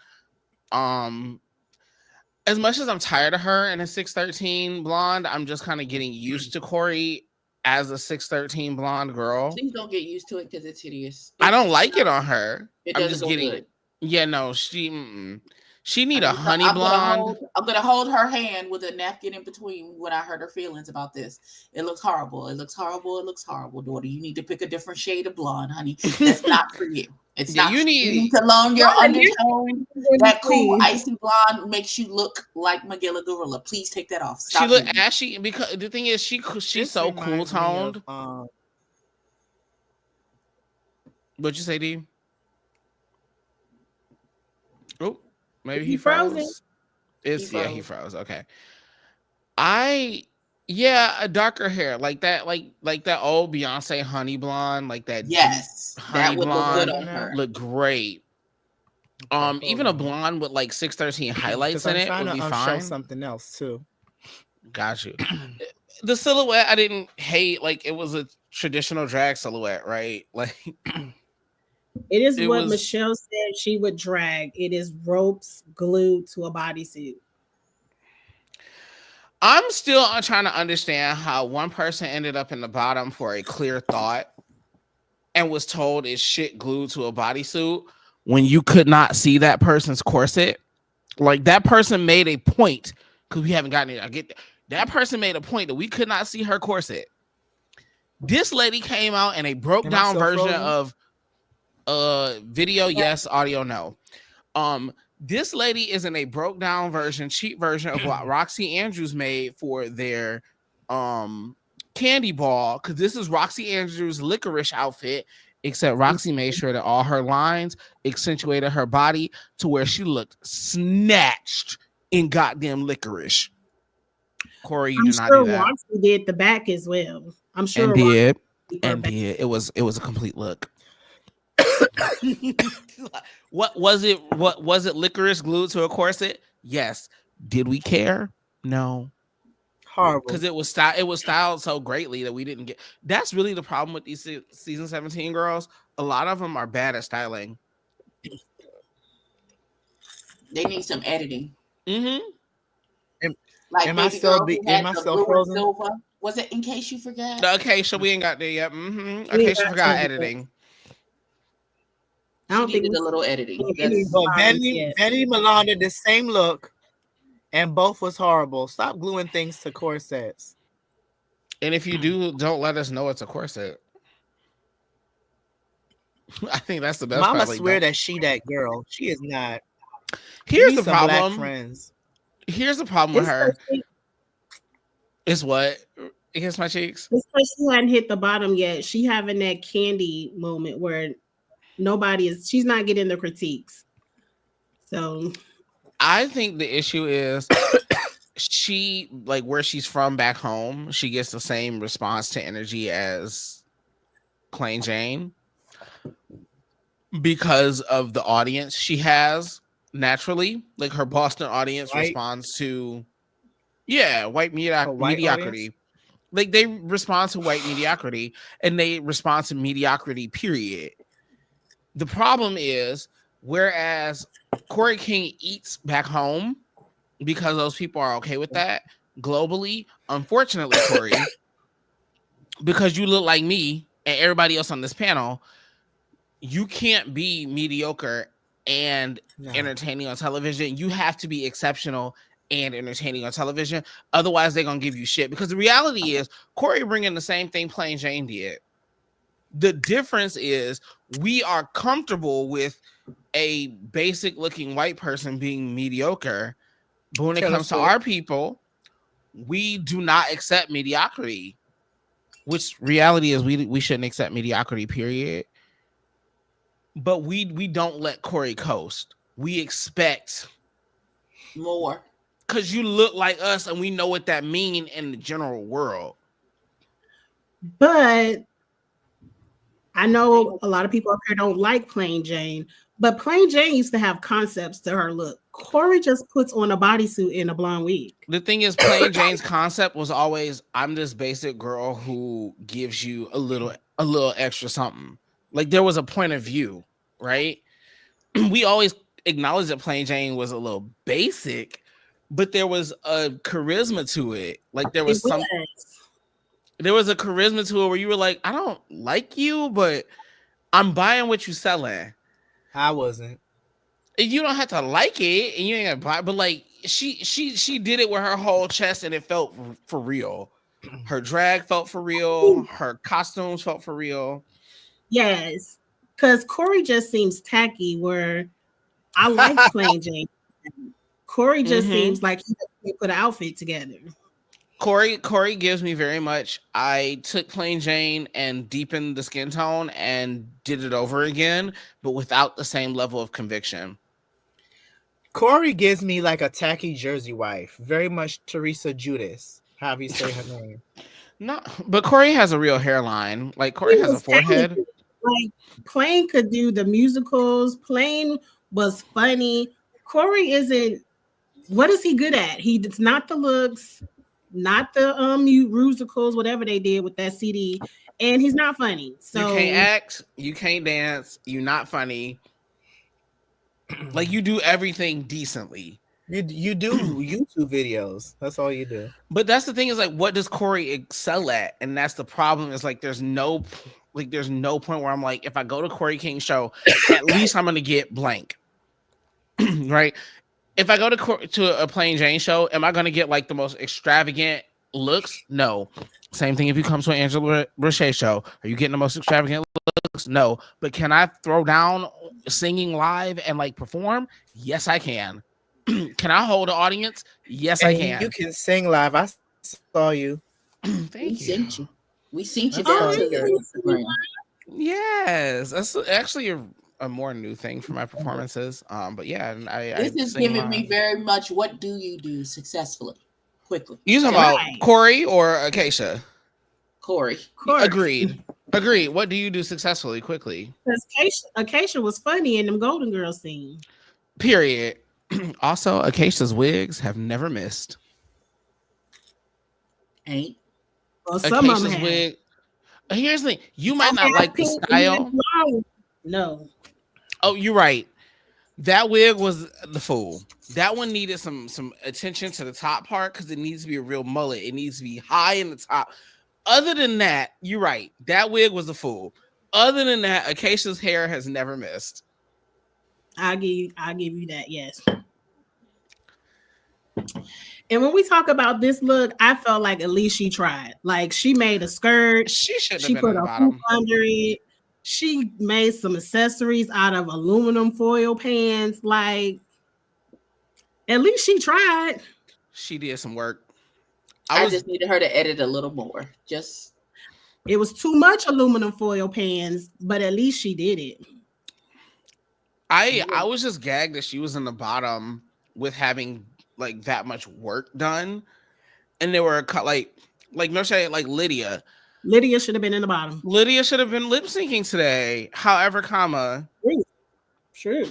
As much as I'm tired of her in a 613 blonde, I'm just kind of getting used to Corey as a 613 blonde girl.
Please don't get used to it because it's hideous.
I don't like it on her.
It
I'm
doesn't
just
go
getting.
good.
Yeah, no, she need a honey
I'm
blonde.
I'm gonna hold her hand with a napkin in between when I hurt her feelings about this. It looks horrible. It looks horrible. It looks horrible, daughter. You need to pick a different shade of blonde, honey. That's not for you. It's
Yeah,
not.
you
You
need-
need to loan your
Well,
undertone.
you're-
That cool icy blonde makes you look like Magilla Gorilla. Please take that off. Stop
She look
doing it.
ashy because the thing is she's
This
so cool
reminds me
toned.
of,
What'd you say, D? Oh, maybe he
frozen.
froze. He
froze.
froze. Okay. A darker hair like that, like that old Beyonce honey blonde, like that.
Yes,
deep
that
honey
would look good
blonde
on her.
look great. Even a blonde with like 613 highlights in it would be
show
fine.
something else too.
Got you. The silhouette I didn't hate. Like it was a traditional drag silhouette, right? Like
It is
It
what
was-
Michelle said she would drag. It is ropes glued to a bodysuit.
I'm still trying to understand how one person ended up in the bottom for a clear thought and was told it's shit glued to a bodysuit when you could not see that person's corset. Like that person made a point because we haven't gotten it. I get that person made a point that we could not see her corset. This lady came out in a broke
Am I
down
still
version
frozen?
of video, yes, audio, no. This lady is in a broke down version, cheap version of what Roxy Andrews made for their candy ball, because this is Roxy Andrews' licorice outfit, except Roxy made sure that all her lines accentuated her body to where she looked snatched in goddamn licorice. Corey, you
I'm
did not
sure
do that.
Roxy did the back as well. I'm sure
And
Roxy
did.
did her
And
back.
did. It was a complete look. What was it? What was it? Licorice glued to a corset? Yes. Did we care? No.
Horrible.
Because it was styled so greatly that we didn't get. That's really the problem with these season 17 girls. A lot of them are bad at styling.
They need some editing.
Mm-hmm.
Like
Am I
baby
still
girl
be-
who had
am I
the
still
blue and
frozen?
silver. Was it In Case You Forgot?
Okay, so we ain't got there yet. Mm-hmm.
We
Okay,
ain't
she
got
forgot
to
editing.
I don't
She
think
needed
we
a little editing.
we
That's-
need-
But
Yeah.
Vanity Milan did the same look, and both was horrible. Stop gluing things to corsets.
And if you do, don't let us know it's a corset. I think that's the best
Mama
part. Like,
swear
don't-
that she that girl. She is not.
Here's
We
the
need some black
problem.
friends.
Here's the problem with
This
her.
person,
Is what? Against my cheeks?
this person hadn't hit the bottom yet. She having that candy moment where she's not getting the critiques. So
I think the issue is she, like where she's from back home, she gets the same response to energy as Plain Jane because of the audience she has naturally. Like her Boston audience
White?
responds to white
white
mediocrity.
audience?
Like they respond to white mediocrity and they respond to mediocrity, period. The problem is, whereas Corey King eats back home because those people are okay with that globally, unfortunately, Corey, because you look like me and everybody else on this panel, you can't be mediocre and entertaining on television. You have to be exceptional and entertaining on television. Otherwise, they're going to give you shit. Because the reality is, Corey bringing the same thing Plain Jane did. The difference is we are comfortable with a basic looking white person being mediocre. But when it comes to our people, we do not accept mediocrity, which reality is we shouldn't accept mediocrity, period. But we don't let Corey coast. We expect
more.
because you look like us and we know what that means in the general world.
But I know a lot of people up here don't like Plain Jane, but Plain Jane used to have concepts to her look. Corey just puts on a bodysuit and a blonde wig.
The thing is, Plain Jane's concept was always, I'm this basic girl who gives you a little extra something. Like there was a point of view, right? We always acknowledged that Plain Jane was a little basic, but there was a charisma to it. Like there was a charisma to it where you were like, I don't like you, but I'm buying what you selling.
I wasn't.
You don't have to like it, and you ain't gonna buy. But like she did it with her whole chest, and it felt for real. Her drag felt for real. Her costumes felt for real.
Yes, because Corey just seems tacky. Where I like Plain Jane. Corey just seems like he put an outfit together.
Corey gives me very much. I took Plain Jane and deepened the skin tone and did it over again, but without the same level of conviction.
Corey gives me like a tacky Jersey wife, very much Teresa Judas. However you say her name.
No, but Corey has a real hairline. Like Corey has a forehead.
Talented. Like Plain could do the musicals. Plain was funny. Corey isn't. What is he good at? It's not the looks, not the musicals, whatever they did with that CD, and he's not funny. So
you can't act, you can't dance, you're not funny. Like you do everything decently.
You do YouTube videos. That's all you do.
But that's the thing is like, what does Corey excel at? And that's the problem. Is like there's no point where I'm like, if I go to Corey King's show, at least I'm gonna get blank, right? If I go to a Plain Jane show, am I gonna get like the most extravagant looks? No. Same thing if you come to an Angela Roche show. Are you getting the most extravagant looks? No. But can I throw down singing live and like perform? Yes, I can. Can I hold the audience? Yes, I can.
You can sing live. I saw you.
Thank you. We seen you down to the Instagram.
Yes, that's actually a more new thing for my performances. But yeah,
this is giving me very much. What do you do successfully? Quickly.
You talking about Corey or Acacia?
Corey.
Agreed. What do you do successfully? Quickly.
Because Acacia was funny in them Golden Girls scene.
Period. Also, Acacia's wigs have never missed.
Ain't.
Well, some of them
wig. Here's the thing. You might not like the style.
No.
Oh, you're right. That wig was the fool. That one needed some attention to the top part because it needs to be a real mullet. It needs to be high in the top. Other than that, you're right. That wig was the fool. Other than that, Acacia's hair has never missed.
I'll give you that, yes. And when we talk about this look, I felt like at least she tried. Like she made a skirt.
She
put a hoop under it. She made some accessories out of aluminum foil pans. Like at least she tried.
She did some work.
I just needed her to edit a little more.
It was too much aluminum foil pans, but at least she did it.
I was just gagged that she was in the bottom with having like that much work done, and there were like no shade, like Lydia.
Lydia should have been in the bottom.
Lydia should have been lip syncing today. However,
True.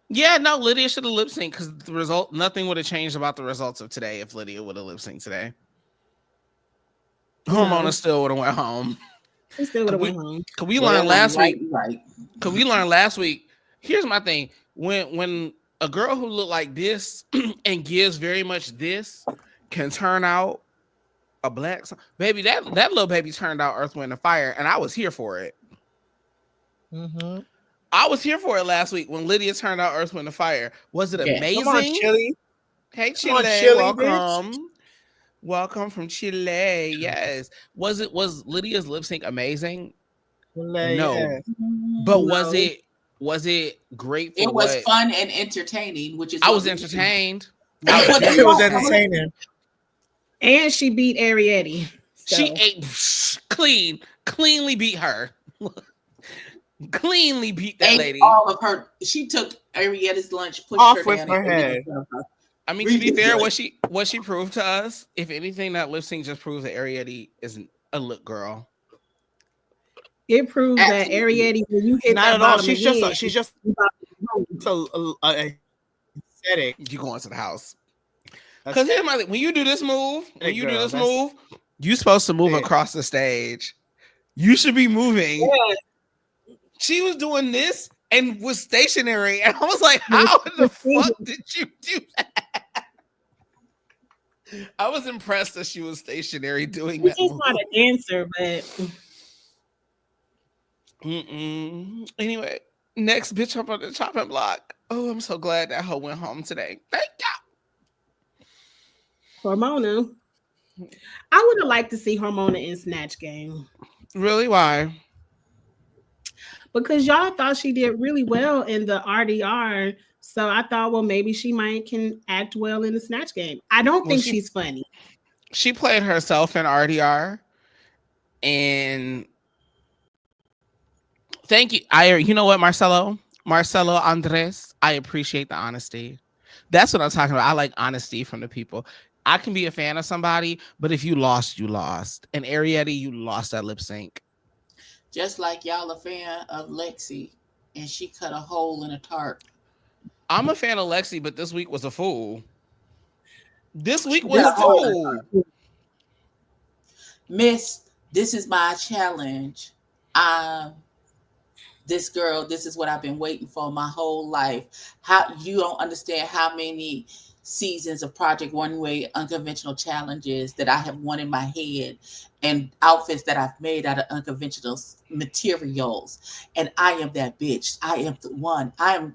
Yeah, no, Lydia should have lip synced because the result, nothing would have changed about the results of today if Lydia would have lip synced today. Hormona still would have went home.
He still would have went home.
Could we learn last week? Right. Could we learn last week? Here's my thing: when a girl who looked like this and gives very much this can turn out a black baby, that little baby turned out Earth, Wind, and Fire, and I was here for it.
Mm-hmm.
I was here for it last week when Lydia turned out Earth, Wind, and Fire. Was it amazing?
Come on, Chili.
Hey, Chile, welcome. Bitch. Welcome from Chile. Yes. Was Lydia's lip sync amazing?
Chile,
no.
Yeah.
But was it great?
It was fun and entertaining, which is
I was entertained.
It was entertaining.
And she beat Arietti. So.
She ate cleanly beat her. Cleanly beat that lady.
All of her. She took Arietti's lunch, pushed
Off
her
with
down,
her
and
head.
I mean, to be fair, what she proved to us, if anything, that lip sync just proves that Arietti isn't a look girl.
It proves that Arietti, when you hit
not
that
at all.
bottom
She's
again,
just so aesthetic.
You go into the house. Because when you do this move, you're supposed to move across the stage. You should be moving. Yeah. She was doing this and was stationary, and I was like, "How the fuck did you do that?" I was impressed that she was stationary doing that.
She's not a dancer, but.
Anyway, next bitch up on the chopping block. Oh, I'm so glad that hoe went home today. Thank you.
Hormona. I would have liked to see Hormona in Snatch Game.
Really? Why?
Because y'all thought she did really well in the RDR. So I thought, well, maybe she can act well in the Snatch Game. I don't think she's funny.
She played herself in RDR. And thank you. You know what, Marcelo Andres, I appreciate the honesty. That's what I'm talking about. I like honesty from the people. I can be a fan of somebody, but if you lost, you lost. And Arietti, you lost that lip sync.
Just like y'all a fan of Lexi, and she cut a hole in a tarp.
I'm a fan of Lexi, but this week was a fool. This week was a fool.
Miss, this is my challenge. This girl, this is what I've been waiting for my whole life. How you don't understand how many seasons of Project One Way unconventional challenges that I have won in my head, and outfits that I've made out of unconventional materials. And I am that bitch. I am the one. I am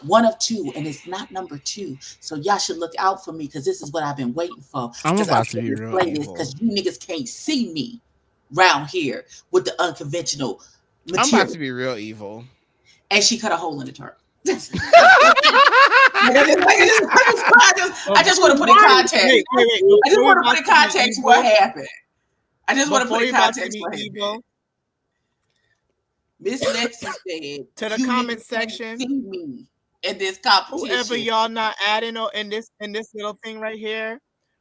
one of two, and it's not number two. So y'all should look out for me, because this is what I've been waiting for.
I'm about to be real evil.
Because you niggas can't see me round here with the unconventional material.
I'm about to be real evil.
And she cut a hole in the tarp. I just want to put in context. I just want to put in context what happened. I just want to put in context what happened. Miss Lexi said
to the comment section,
see me in this competition.
Whoever y'all not adding or in this little thing right here,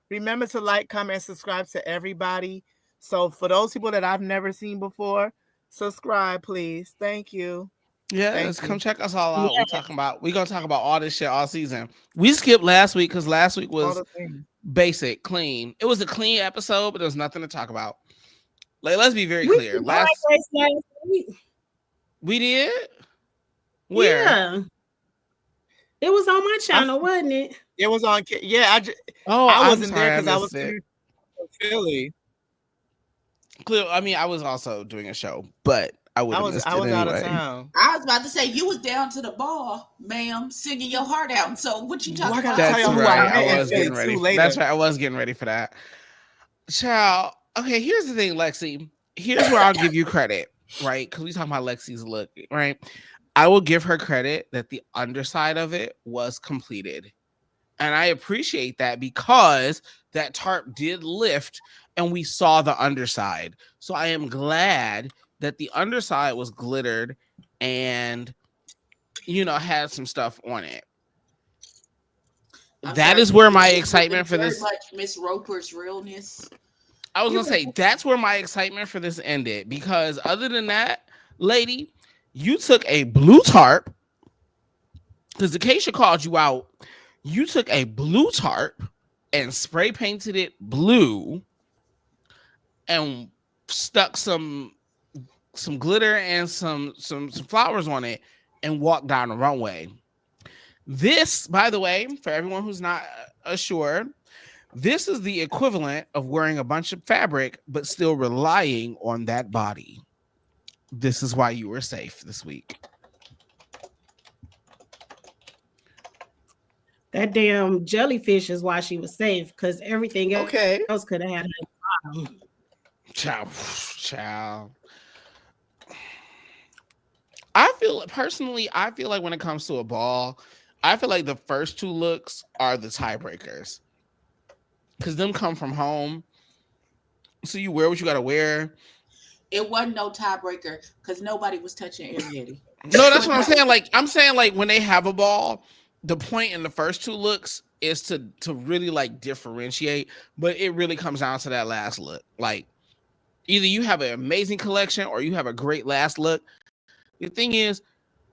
remember to like, comment, and subscribe to everybody. So for those people that I've never seen before, subscribe, please. Thank you.
Yes, come check us all out. We're gonna talk about all this shit all season. We skipped last week because last week was basic, clean. It was a clean episode, but there was nothing to talk about. Like, let's be very clear. Last week. We did? Where?
Yeah. It was on my channel, wasn't it?
It was on. Yeah, I wasn't there because I was in Philly.
I mean, I was also doing a show, but I was
out of town.
I was about to say you was down to the bar, ma'am, singing your heart out. So what you talking about?
That's right. I was getting ready. That's right. I was getting ready for that. Child. Okay, here's the thing, Lexi. Here's where I'll give you credit, right? Because we talking about Lexi's look, right? I will give her credit that the underside of it was completed. And I appreciate that because that tarp did lift and we saw the underside. So I am glad that the underside was glittered and, had some stuff on it. That is where my excitement for this.
Very much Miss Roper's realness.
I was going to say, that's where my excitement for this ended. Because other than that, lady, you took a blue tarp. Because Acacia called you out. You took a blue tarp and spray painted it blue and stuck some glitter and some flowers on it and walked down the runway. This, by the way, for everyone who's not assured, this is the equivalent of wearing a bunch of fabric but still relying on that body. This is why you were safe this week.
That damn jellyfish is why she was safe, because everything else could have had a problem.
Ciao. I feel like when it comes to a ball, I feel like the first two looks are the tiebreakers because them come from home. So you wear what you got to wear.
It wasn't no tiebreaker because nobody was touching Arietti.
No, that's
Wasn't
what I'm
no-
saying. Like I'm saying, like when they have a ball, the point in the first two looks is to really like differentiate, but it really comes down to that last look. Like either you have an amazing collection or you have a great last look. The thing is,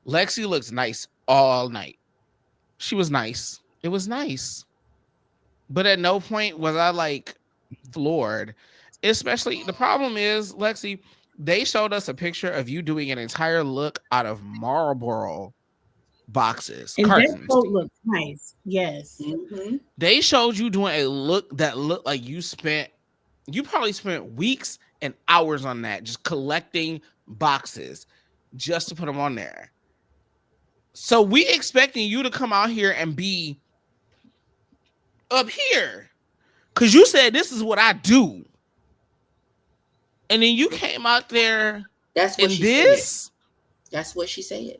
Lexi looks nice all night. She was nice. It was nice, but at no point was I like floored. Especially the problem is, Lexi, they showed us a picture of you doing an entire look out of Marlboro boxes,
And that
cartons.
coat looks nice. Yes.
Mhm.
They showed you doing a look that looked like you probably spent weeks and hours on that, just collecting boxes just to put them on there. So we expecting you to come out here and be up here because you said this is what I do. And then you came out there
That's what
in
she said.
this.
That's what she said.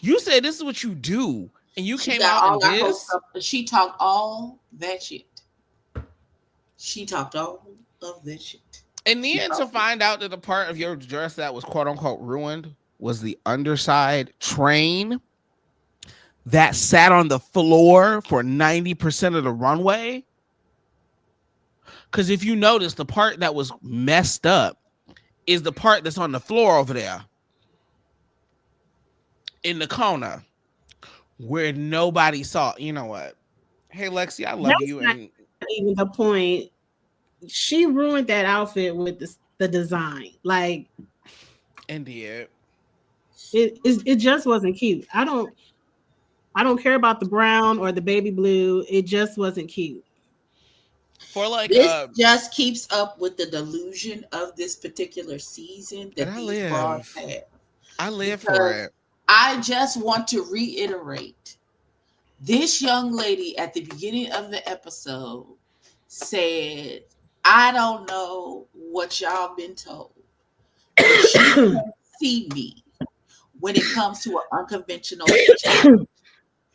You said this is what you do. And you
She
came
got
out in
all our hopes
this.
up. She talked all that shit. She talked all of that shit.
And then to find out that the part of your dress that was quote unquote ruined was the underside train that sat on the floor for 90% of the runway. Because if you notice, the part that was messed up is the part that's on the floor over there in the corner where nobody saw. You know what? Hey, Lexi, I love
That's
you.
not
And
even the point. She ruined that outfit with the design. Like
Indeed.
it just wasn't cute. I don't care about the brown or the baby blue. It just wasn't cute.
For like
This just keeps up with the delusion of this particular season
and
that these bras have.
I live for
Because
it.
I just want to reiterate this young lady at the beginning of the episode said, I don't know what y'all been told, but you can't see me when it comes to an unconventional challenge.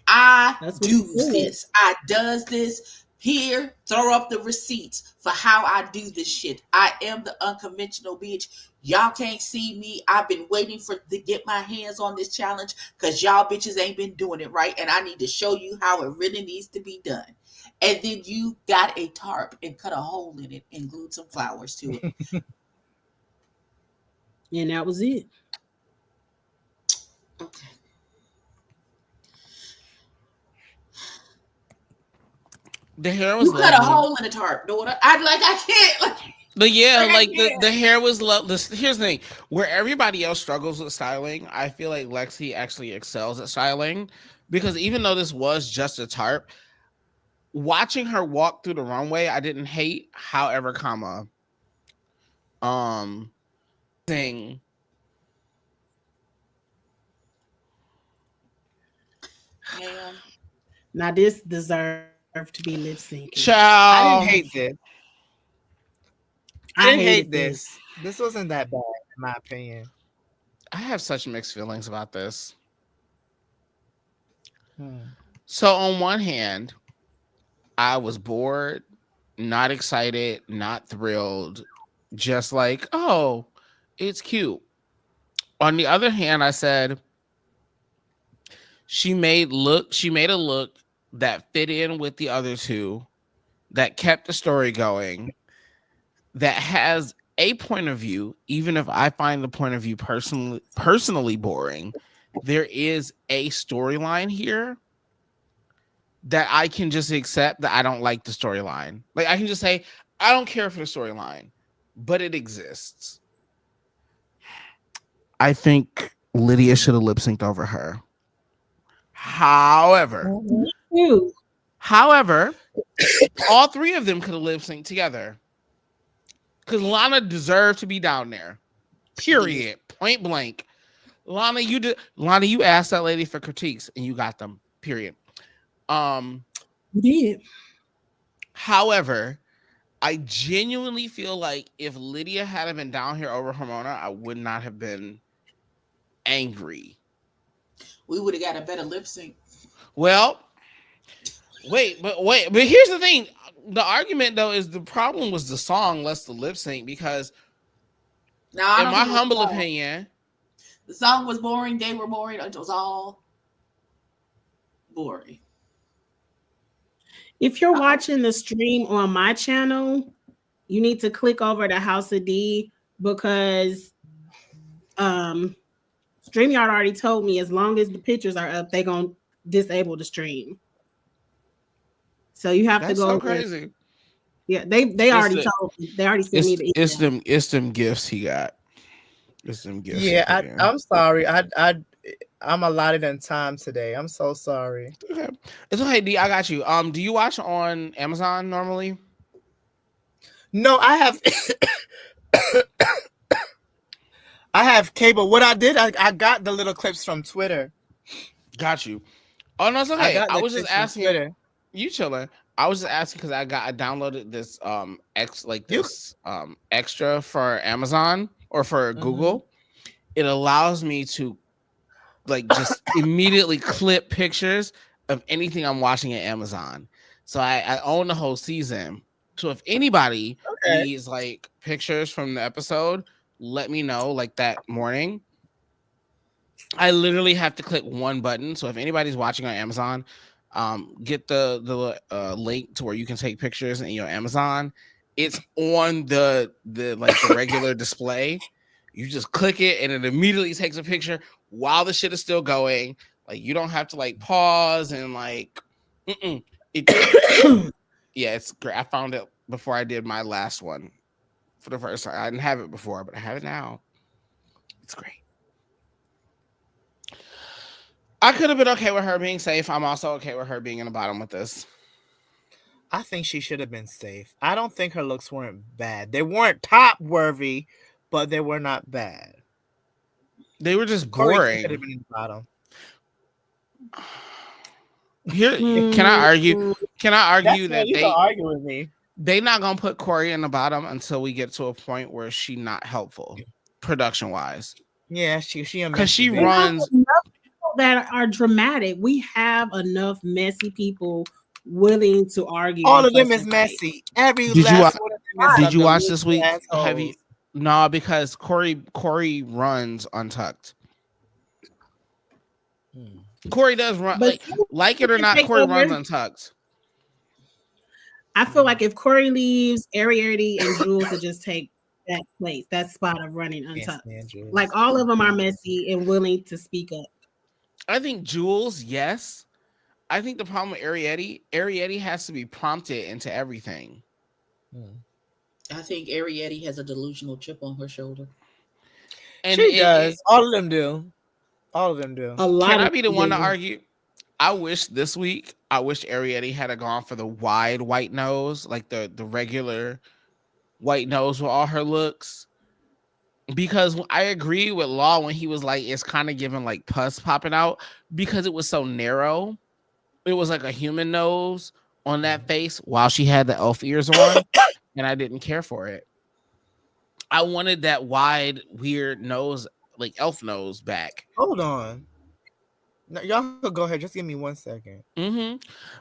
I
That's what she
does
said.
this. I does this. Here, throw up the receipts for how I do this shit. I am the unconventional bitch. Y'all can't see me. I've been waiting for to get my hands on this challenge because y'all bitches ain't been doing it right, and I need to show you how it really needs to be done. And then you got a tarp and cut a hole in it and glued some flowers to it.
And that was it.
Okay.
The hair was
You cut a
lovely.
hole in the tarp, daughter. I can't.
But yeah,
I
like
can't.
the hair was lovely. Here's the thing: where everybody else struggles with styling, I feel like Lexi actually excels at styling because even though this was just a tarp, watching her walk through the runway, I didn't hate. However, um, thing.
Ma'am.
Now this deserved to be lip syncing.
I didn't
Child,
hate this.
I
Didn't hate
hated
this.
this.
This wasn't that bad, in my opinion.
I have such mixed feelings about this.
Hmm.
So on one hand, I was bored, not excited, not thrilled, just like, oh, it's cute. On the other hand, I said she made a look that fit in with the other two, that kept the story going, that has a point of view, even if I find the point of view personally boring, there is a storyline here that I can just accept that I don't like the storyline. Like I can just say, I don't care for the storyline, but it exists. I think Lydia should have lip synced over her. However,
Ew.
however, all three of them could have lip synced together. Because Lana deserved to be down there. Period. Point blank. Lana, you asked that lady for critiques and you got them. Period.
You did.
However, I genuinely feel like if Lydia hadn't been down here over Ramona, I would not have been angry.
We would have got a better lip sync.
Well, wait. But here's the thing. The argument though is the problem was the song, less the lip sync, because
No, I
in
don't
my
think it was
humble
the song.
opinion,
The song was boring. They were boring. It was all boring.
If you're watching the stream on my channel, you need to click over to House of D because StreamYard already told me as long as the pictures are up, they're gonna disable the stream. So you have to
that's
go
so
over.
crazy.
Yeah, they
It's
already
the
told me. They already sent me the email.
it's them gifts he got. It's them gifts he
Yeah,
put in.
I'm sorry. I'm allotted in time today. I'm so sorry.
Okay. It's okay, D. I got you. Do you watch on Amazon normally?
No, I have I have cable. What I did, I got the little clips from Twitter.
Got you. Oh no, it's
I
okay.
got
I
the
was just
clips from
asking.
Twitter.
You chilling? I was just asking because I downloaded this
You
extra for Amazon or for
Mhm.
Google. It allows me to like just immediately clip pictures of anything I'm watching at Amazon. So I own the whole season. So if anybody
Okay.
needs like pictures from the episode, let me know like that morning. I literally have to click one button. So if anybody's watching on Amazon, get the link to where you can take pictures in your Amazon. It's on the regular display. You just click it and it immediately takes a picture while the shit is still going. Like you don't have to like pause and like it. Yeah, it's great. I found it before I did my last one for the first time. I didn't have it before, but I have it now. It's great. I could have been okay with her being safe. I'm also okay with her being in the bottom with this.
I think she should have been safe. I don't think her looks weren't bad. They weren't top worthy, but they were not bad.
They were just
Corey should have
boring.
been in the bottom.
Here, can I argue?
Mm,
Can I
That's
argue
what
that
you can argue with me.
they not gonna put Corey in the bottom until we get to a point where she not helpful production wise
Yeah, she a
because
messy
she
we
bitch.
have
runs.
enough people that are dramatic. We have enough messy people willing to argue
All
and
of them
fuss
is
and fight.
messy. Every
Did you
last one of them is
Why?
did
some
you watch this
delusional
week? Have you?
assholes.
No, because Corey runs untucked.
Hmm.
Corey does run
But
like it
who
or
can
not.
take
Corey runs
over?
untucked.
I feel like if Corey leaves, Ariarty and Jules will just take that place, that spot of running
Can't
untucked.
stand Jules.
Like all of them are messy and willing to speak up.
I think Jules, yes. I think the problem with Arietti has to be prompted into everything.
Hmm.
I think Ariette has a delusional chip on her shoulder.
And
She does. All of them do. All of them do.
A lot
can I
of
be the
them
one to
do.
argue? I wish this week, I wish Arietti had gone for the wide white nose, like the regular white nose with all her looks. Because I agree with Law when he was like, it's kind of giving like pus popping out because it was so narrow. It was like a human nose on that face while she had the elf ears on, and I didn't care for it. I wanted that wide, weird nose, like elf nose back.
Hold on. No, y'all could go ahead. Just give me 1 second.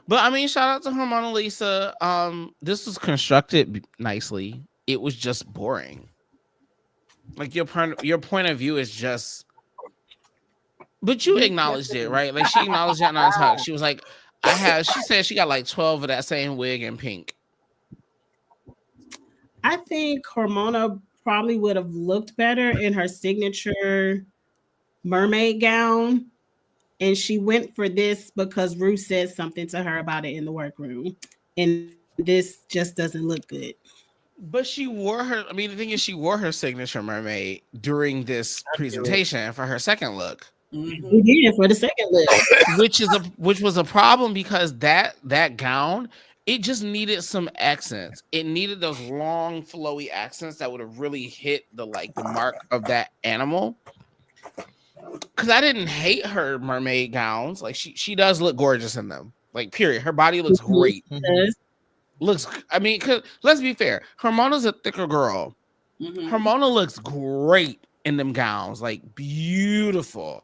But I mean, shout out to her, Mona Lisa. This was constructed nicely. It was just boring. Like your point of view is just, but you acknowledged it, right? Like she acknowledged that on talk. She was like, she said she got like 12 of that same wig in pink.
I think Hormona probably would have looked better in her signature mermaid gown. And she went for this because Ruth said something to her about it in the workroom. And this just doesn't look good.
But she wore her, I mean, the thing is, she wore her signature mermaid during this presentation for her second look.
We did for the second look.
which was a problem because that gown, it just needed some accents. It needed those long flowy accents that would have really hit the mark of that animal. Because I didn't hate her mermaid gowns. Like she does look gorgeous in them. Like period. Her body looks great. Looks, I mean, cause let's be fair. Hermona's a thicker girl. Hermona looks great in them gowns, like beautiful.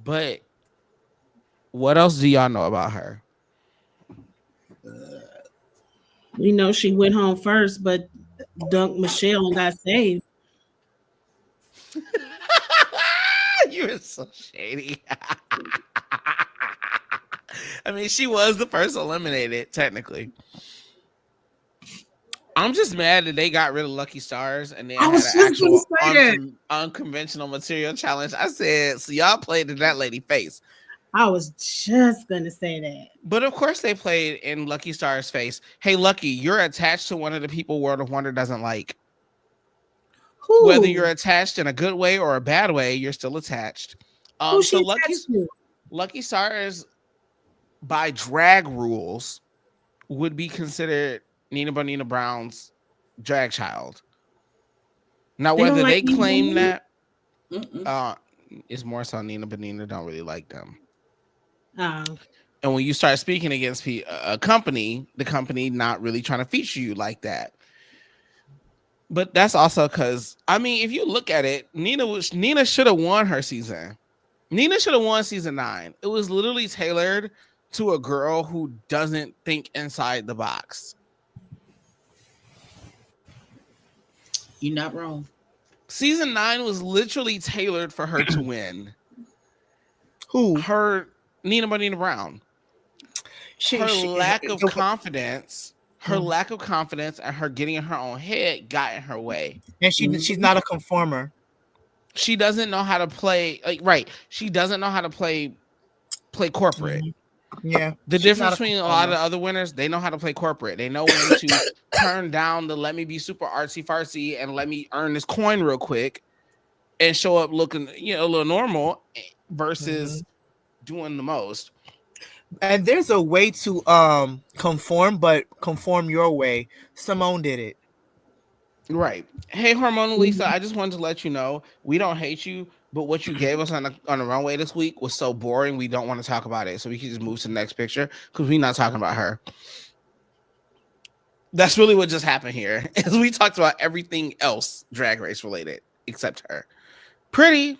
But What else do y'all know about her?
We know she went home first, but dunked Michelle and got saved.
You're so shady. I mean, she was the first eliminated, technically. I'm just mad that they got rid of Lucky Stars and then
I
had
was
an
just gonna
actual
say that.
unconventional material challenge. I said, so y'all played in that lady face.
I was just gonna say that.
But of course they played in Lucky Star's face. Hey, Lucky, you're attached to one of the people World of Wonder doesn't like. Whether you're
Who?
attached in a good way or a bad way, you're still attached.
Who
So
she attached to?
Lucky Stars by drag rules would be considered Nina Bonina Brown's drag child. Now,
They don't
whether
like
they
me.
claim
Women?
that is more so Nina Bonina don't really like them.
Oh,
And when you start speaking against a company, the company not really trying to feature you like that. But that's also because, I mean, if you look at it, Nina should have won her season. Nina should have won season 9. It was literally tailored to a girl who doesn't think inside the box.
You're not wrong.
Season 9 was literally tailored for her to win.
Who?
Her Nina Bonina Brown. Her lack of confidence and her getting in her own head got in her way.
And she's not a conformer.
She doesn't know how to play She doesn't know how to play corporate.
Yeah.
The difference between a lot of the other winners, they know how to play corporate. They know when to turn down the let me be super artsy fartsy and let me earn this coin real quick and show up looking, a little normal versus doing the most.
And there's a way to conform, but conform your way. Simone did it.
Right. Hey, Hormonal Lisa, I just wanted to let you know we don't hate you, but what you gave us on the runway this week was so boring. We don't want to talk about it, so we can just move to the next picture because we're not talking about her. That's really what just happened here. Is we talked about everything else Drag Race related except her. Pretty.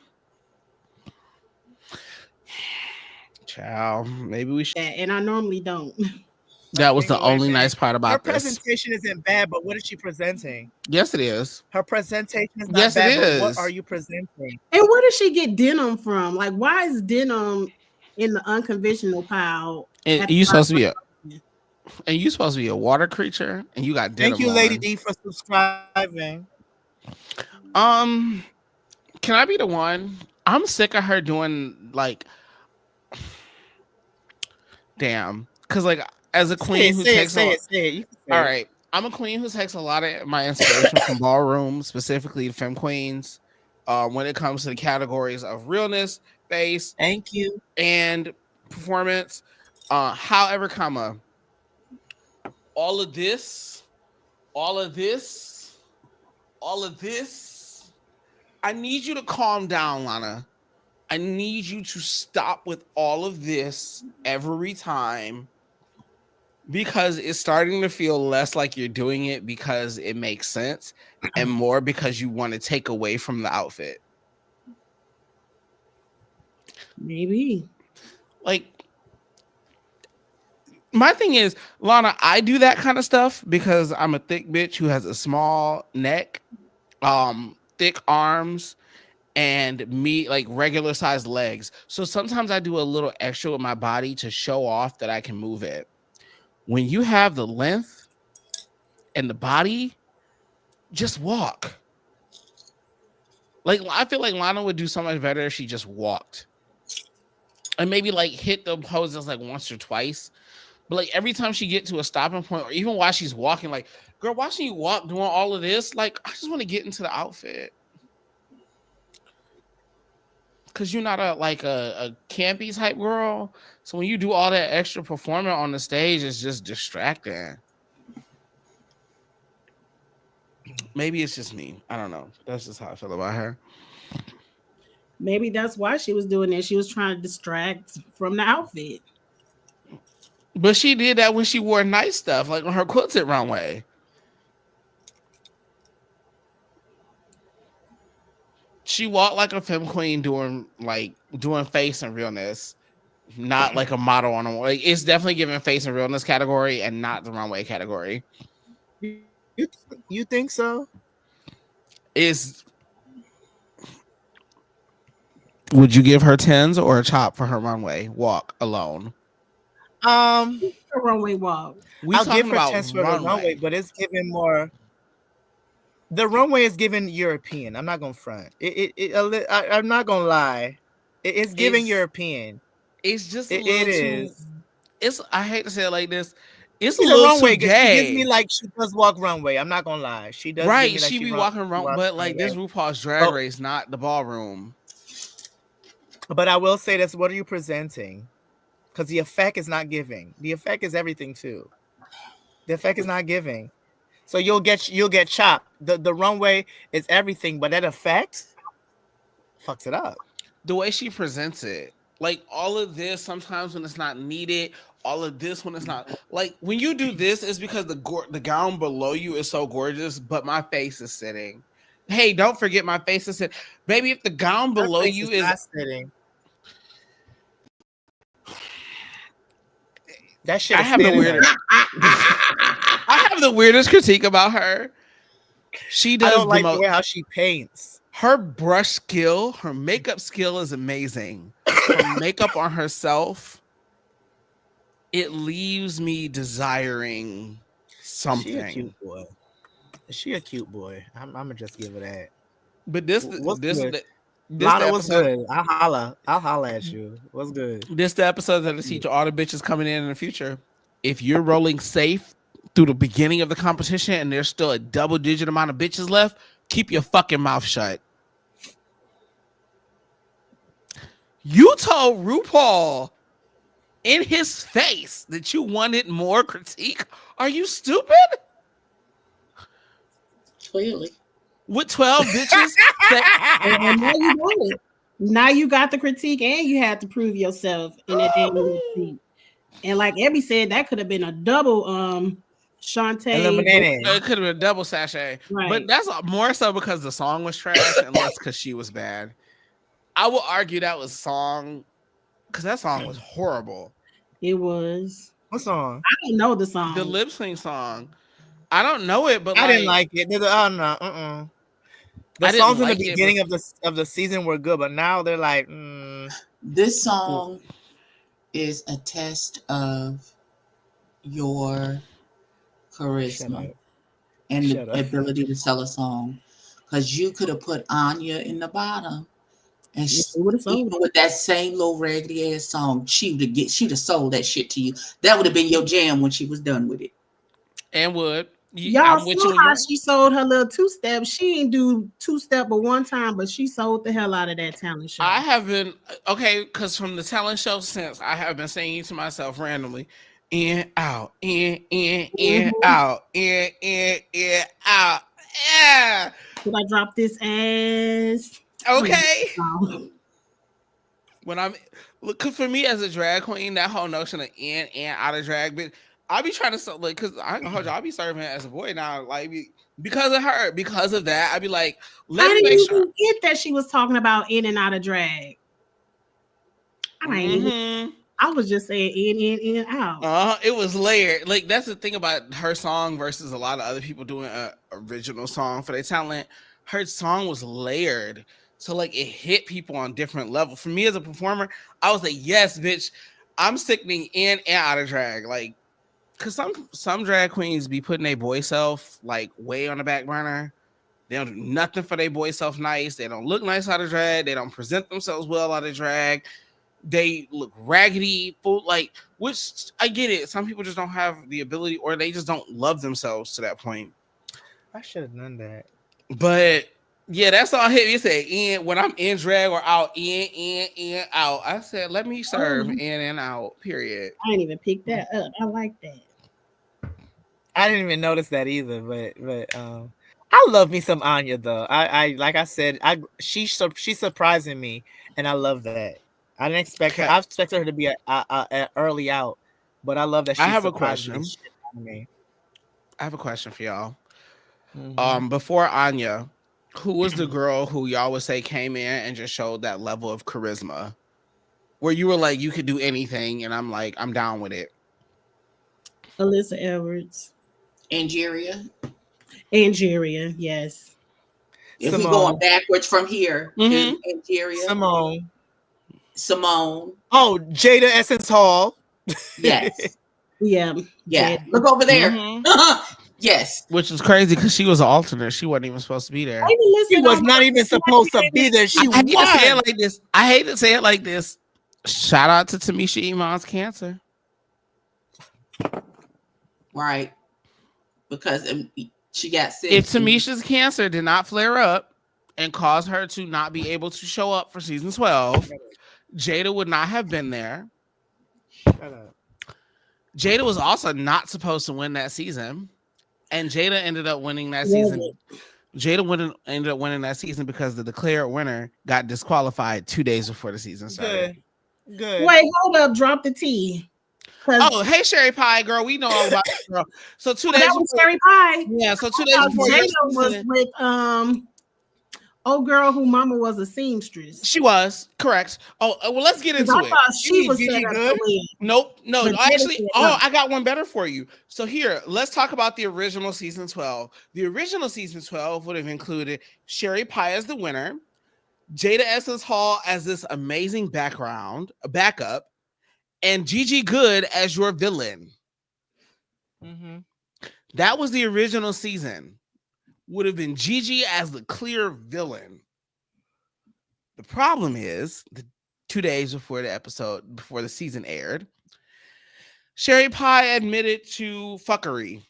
Ciao. Maybe we should.
and I normally don't.
That was the only nice part about
her
this.
presentation isn't bad, but what is she presenting?
Yes, it is.
Her presentation is not bad, but what are you presenting?
And where did she get denim from? Like, why is denim in the unconventional pile?
And you supposed to be a water creature, and you got denim.
Thank you, Lady D, for subscribing.
Can I be the one? I'm sick of her doing damn, because as a queen who takes
say it.
All right, I'm a queen who takes a lot of my inspiration from ballroom, specifically femme queens. When it comes to the categories of realness, face,
thank you,
and performance. However, all of this. I need you to calm down, Lana. I need you to stop with all of this every time because it's starting to feel less like you're doing it because it makes sense and more because you want to take away from the outfit.
Maybe.
My thing is, Lana, I do that kind of stuff because I'm a thick bitch who has a small neck, thick arms, and regular sized legs. So sometimes I do a little extra with my body to show off that I can move it. When you have the length and the body, just walk. I feel like Lana would do so much better if she just walked. And maybe hit the poses once or twice. But every time she get to a stopping point, or even while she's walking, girl, watching you walk doing all of this, I just want to get into the outfit. Cause you're not a campy type girl. So when you do all that extra performing on the stage, it's just distracting. Maybe it's just me. I don't know. That's just how I feel about her.
Maybe that's why she was doing it. She was trying to distract from the outfit.
But she did that when she wore nice stuff, on her quilted runway. She walked like a femme queen doing face and realness. not like a model on a like. It's definitely giving face and realness category and not the runway category.
You think so?
Is would you give her tens or a chop for her runway walk alone?
Um,
A runway walk.
We
I'll give
talking
her
about
10 for the runway,
runway.
but it's giving more. The runway is giving European. I'm not gonna front. I'm not gonna lie. It's giving
It's
European.
it's just a
It
little too.
is.
It's I hate to say it like this. It's a
She's a
little too
runway. She gives me
gay.
like she does walk runway. I'm not gonna lie. She does give
Right,
me like
she
she
be walking around,
walks
but like this
runway.
RuPaul's Drag
But
Race, not the ballroom.
but I will say this: what are you presenting? Because the effect is not giving. The effect is everything too. The effect is not giving. So you'll get chopped. The runway is everything, but that effect fucks it up.
The way she presents it, like all of this, sometimes when it's not needed, all of this when it's not like when you do this is because the gown below you is so gorgeous, but my face is sitting. Hey, don't forget my face is sitting, baby. If the gown
Her
below
face
you
is
is,
not sitting. That shit
I
is
have the
standing
weirdest.
up.
I have the weirdest critique about her. She
I
does
don't
the
like the
most.
way how she paints.
Her brush skill, her makeup skill is amazing. Her makeup on herself, it leaves me desiring
She a cute
something.
boy. She a cute boy. I'm gonna just give her that.
But this
What's
this
good?
this the
Lana, what's
episode.
good? I'll holla. I'll holla at you. What's good?
This the episode that I teach all the bitches coming in the future. If you're rolling safe through the beginning of the competition and there's still a double digit amount of bitches left, keep your fucking mouth shut. You told RuPaul in his face that you wanted more critique. Are you stupid?
Clearly.
With 12 bitches that
And now you got it. Now you got the critique and you had to prove yourself in that damn critique. And like Abby said, that could have been a double Shantae.
Eliminated.
it could have been a double sachet. But
Right.
that's more so because the song was trash and less because she was bad. I will argue that was song because that song was horrible.
It was.
What song?
I don't know the song.
The lip sync song. I don't know it, but
I didn't like it. Oh no. The
I didn't
songs in the
like it,
beginning of the season were good, but now they're like,
This song is a test of your charisma and
Shut
the
up.
ability to sell a song. Because you could have put Anya in the bottom, and even with that same little raggedy ass song, she'd have sold that shit to you. That would have been your jam when she was done with it.
and would.
Y'all saw how she sold her little two-step. She didn't do two-step but one time, but she sold the hell out of that talent show.
I have been okay because from the talent show since I have been singing to myself randomly, in out, in out, in out. Yeah.
Should I drop this ass?
Okay. When I'm look, cause for me as a drag queen, that whole notion of in and out of drag, but I be trying to like, cause I hold you, I be serving as a boy now, like because of her, because of that, I be like,
I didn't even get that she was talking about in and out of drag. I was just saying in, out.
It was layered. Like that's the thing about her song versus a lot of other people doing an original song for their talent. Her song was layered. So like it hit people on different levels. For me as a performer, I was like, yes, bitch, I'm sickening in and out of drag. Like, cause some drag queens be putting their boy self like way on the back burner. They don't do nothing for their boy self nice. They don't look nice out of drag. They don't present themselves well out of drag. They look raggedy, full like, which I get it. Some people just don't have the ability, or they just don't love themselves to that point.
I should have done that.
But yeah, that's all hit. You say in when I'm in drag or out, in, out. I said, let me serve in and out. Period.
I didn't even pick that up. I like that.
I didn't even notice that either, but I love me some Anya though. I like I said, she's surprising me, and I love that. I didn't expect her. I expected her to be a early out, but I love that she's
I have a
surprising
question.
the shit out of me.
I have a question for y'all. Before Anya, who was the girl who y'all would say came in and just showed that level of charisma? where you were like, you could do anything, and I'm like, I'm down with it.
Alyssa Edwards.
Angeria.
Angeria, yes.
If we
Simone.
going backwards from here,
Mhm.
Angeria.
Simone.
Simone.
Oh, Jada Essence Hall.
Yes.
Yeah.
Yeah.
Jada.
Look over there.
Mhm.
Yes.
Which is crazy because she was an alternate. She wasn't even supposed to be there.
I even
She
listened
was
on
not even supposed to be there. She
I hate to say it
won.
like this. I hate to say it like this. Shout out to Tamisha Iman's cancer.
Right. Because she got sick.
If Tamisha's cancer did not flare up and cause her to not be able to show up for season 12, Jada would not have been there.
Shut up.
Jada was also not supposed to win that season, and Jada ended up winning that season. Ended up winning that season because the declared winner got disqualified 2 days before the season started.
Good.
Wait, hold up. Drop the T.
Oh, hey, Sherry Pie, girl. We know all about that, girl. So 2 days
That was
before,
Sherry Pie.
yeah. So 2 days before
Jada
your
was
season,
with old girl who mama was a seamstress.
she was correct. Oh, well, let's get
'Cause
into
I
it.
thought she was
Gigi
set up
Good?
to win.
Nope. No,
But
actually,
Jada said no.
I got one better for you. So here, let's talk about the original season 12. The original season 12 would have included Sherry Pie as the winner, Jada Essence Hall as this amazing backup, and Gigi Good as your villain.
Mm-hmm.
That was the original season. Would have been Gigi as the clear villain. The problem is, 2 days before the season aired, Sherry Pie admitted to fuckery,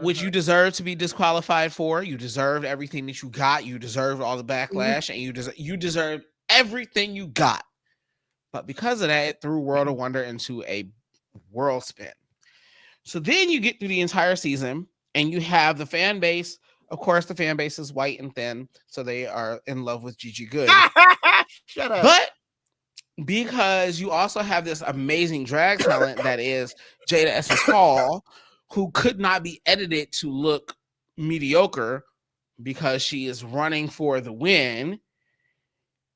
which you deserve to be disqualified for. You deserved everything that you got. You deserved all the backlash, and you deserved everything you got. But because of that, it threw World of Wonder into a whirl spin. So then you get through the entire season, and you have the fan base. Of course, the fan base is white and thin, so they are in love with Gigi Good.
Shut up.
But because you also have this amazing drag talent that is Jada Essence Hall, who could not be edited to look mediocre because she is running for the win,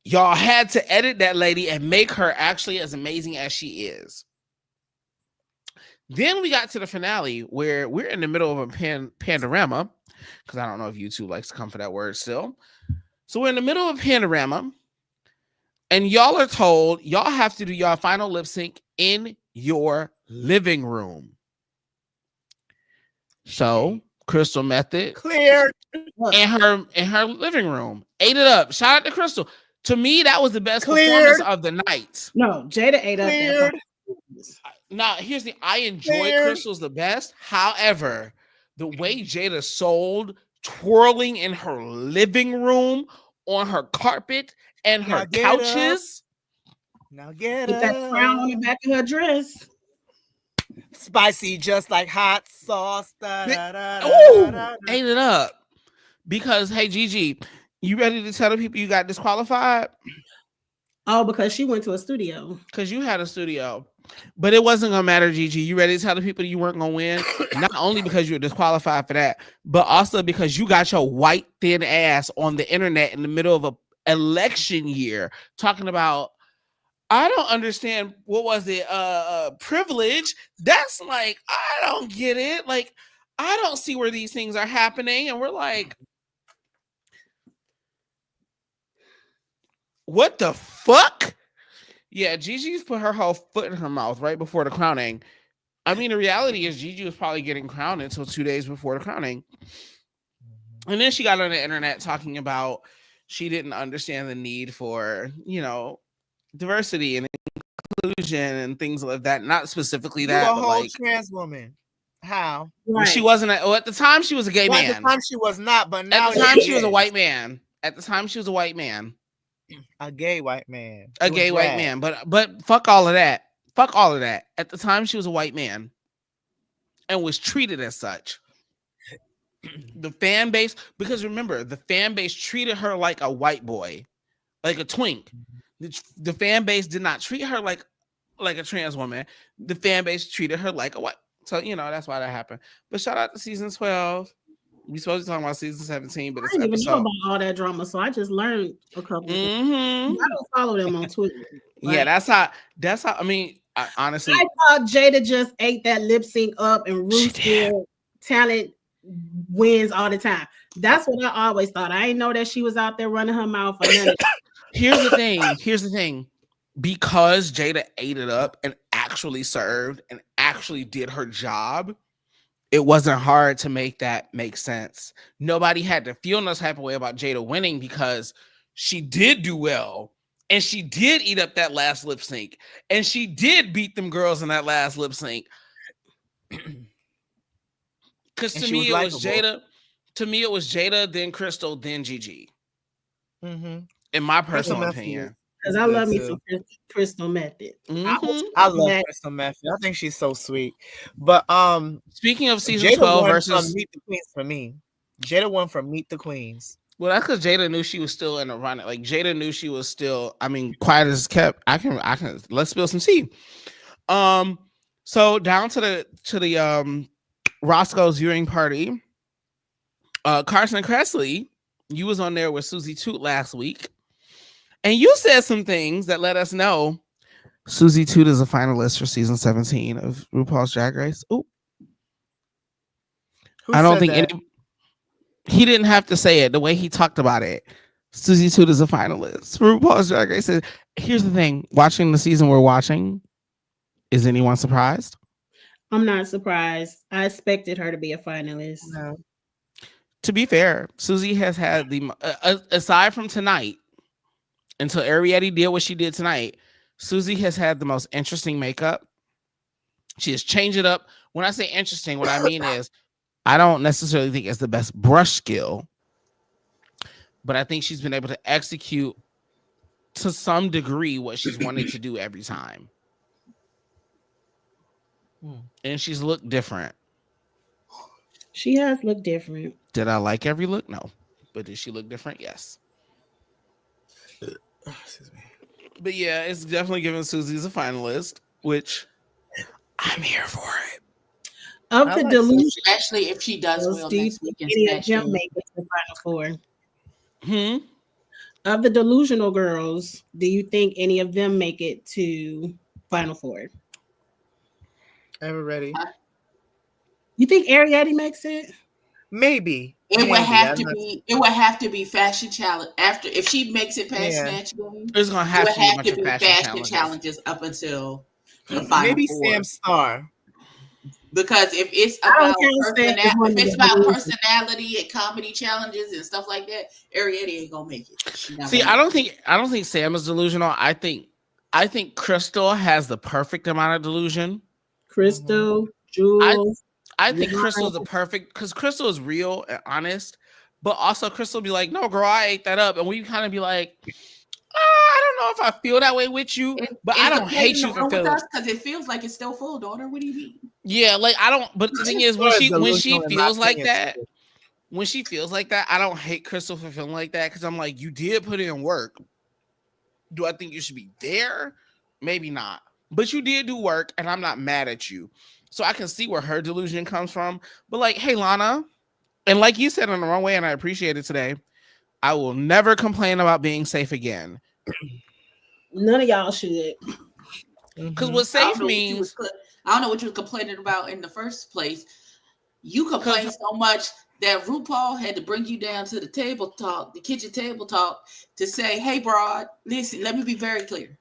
y'all had to edit that lady and make her actually as amazing as she is. Then we got to the finale where we're in the middle of a panorama, because I don't know if YouTube likes to come for that word still. So we're in the middle of a panorama, and y'all are told y'all have to do your final lip sync in your living room. So Crystal Method
Clear.
in her living room ate it up. Shout out to Crystal. To me, that was the best
Cleared.
performance of the night.
No, Jada ate up that.
Cleared.
Now, here's the I enjoyed
Cleared.
Crystal's the best. However, the way Jada sold twirling in her living room on her carpet and her
Now get
couches.
Now get
With that crown on the
up.
back of her dress.
Spicy, just like hot sauce. Da, da, da, da,
Ooh,
da, da.
ate it up. Because, hey, Gigi, you ready to tell the people you got disqualified?
Oh, because she went to a studio.
Because you had a studio. But it wasn't going to matter, Gigi. You ready to tell the people you weren't going to win? Not only because you were disqualified for that, but also because you got your white, thin ass on the internet in the middle of an election year talking about, I don't understand, what was it, privilege. That's like, I don't get it. Like, I don't see where these things are happening. And we're like, what the fuck? Yeah, Gigi's put her whole foot in her mouth right before the crowning. I mean, the reality is Gigi was probably getting crowned until 2 days before the crowning. And then she got on the internet talking about she didn't understand the need for, diversity and inclusion and things like that. Not specifically
You
that,
a
but
whole
like
trans woman. How?
well, she wasn't. At the time, she was a gay
Well,
man.
at the time she was not, but now
At the time, she was a
is.
white man. At the time, she was a white man.
A gay white man.
A
doing
gay white
drag.
man. But fuck all of that. Fuck all of that. At the time, she was a white man and was treated as such. The fan base, because remember, the fan base treated her like a white boy, like a twink. The fan base did not treat her like a trans woman. The fan base treated her like a white. So, that's why that happened. But shout out to season 12. We supposed to be talking about season 17, but
I
it's
didn't even know
episode.
about all that drama, so I just learned a couple of things.
Mm-hmm.
I don't follow them on Twitter.
Yeah, that's how. I mean, honestly,
I thought Jada just ate that lip sync up, and
she
Ruth
did.
talent wins all the time. That's what I always thought. I didn't know that she was out there running her mouth or none of that.
Here's the thing. Here's the thing. Because Jada ate it up and actually served and actually did her job, it wasn't hard to make that make sense. Nobody had to feel no type of way about Jada winning because she did do well. And she did eat up that last lip sync. And she did beat them girls in that last lip sync. Because to me, it was Jada. To me, it was Jada, then Crystal, then Gigi.
Mm-hmm.
In my personal opinion.
Because I love me some Crystal Method.
Mm-hmm.
I love Crystal Method. I think she's so sweet. But
speaking of season
Jada
12
won
versus
from Meet the Queens for me. Jada won from Meet the Queens.
Well, that's because Jada knew she was still in the run. Like Jada knew she was still. I mean, quiet as kept. I can. Let's spill some tea. So down to the Roscoe's viewing party. Carson Kressley, you was on there with Susie Toot last week, and you said some things that let us know Susie Toot is a finalist for season 17 of RuPaul's Drag Race. Ooh, I don't think he didn't have to say it the way he talked about it. Susie Toot is a finalist for RuPaul's Drag Race. Here's the thing: watching the season we're watching, is anyone surprised?
I'm not surprised. I expected her to be a finalist.
No.
To be fair, Susie has had the aside from tonight, until Ariette did what she did tonight, Susie has had the most interesting makeup. She has changed it up. When I say interesting, what I mean is I don't necessarily think it's the best brush skill, but I think she's been able to execute to some degree what she's wanted to do every time. And she's looked different.
She has looked different.
Did I like every look? No. But did she look different? Yes.
Excuse me.
But yeah, it's definitely giving Susie as a finalist, which I'm here for it.
Of the delusion,
especially if she does well next week in Snatch
make it to the final four. Of the delusional girls, do you think any of them make it to final four?
Ever ready?
You think Ariette makes it?
Maybe.
It would have to be. It would have to be fashion challenge after if she makes it past Snatch Game.
It's gonna have to be
fashion challenges up until the final
maybe
four.
Sam Starr.
Because if it's about personality and comedy challenges and stuff like that, Ariette ain't gonna make it.
See, I don't think Sam is delusional. I think Crystal has the perfect amount of delusion.
Crystal, Jules.
I think Crystal's the perfect because Crystal is real and honest, but also Crystal be like, "No, girl, I ate that up," and we kind of be like, "I don't know if I feel that way with you, but I don't hate you for feeling
because it feels like it's still full, daughter. What do you mean?"
Yeah, like I don't. But the thing is, when she feels like that, I don't hate Crystal for feeling like that because I'm like, you did put in work. Do I think you should be there? Maybe not, but you did do work, and I'm not mad at you. So I can see where her delusion comes from. But like, hey, Lana, and like you said in the wrong way, and I appreciate it today, I will never complain about being safe again.
None of y'all should.
Because what safe means...
I don't know what you were complaining about in the first place. You complained so much that RuPaul had to bring you down to the table talk, the kitchen table talk, to say, hey, broad, listen, let me be very clear.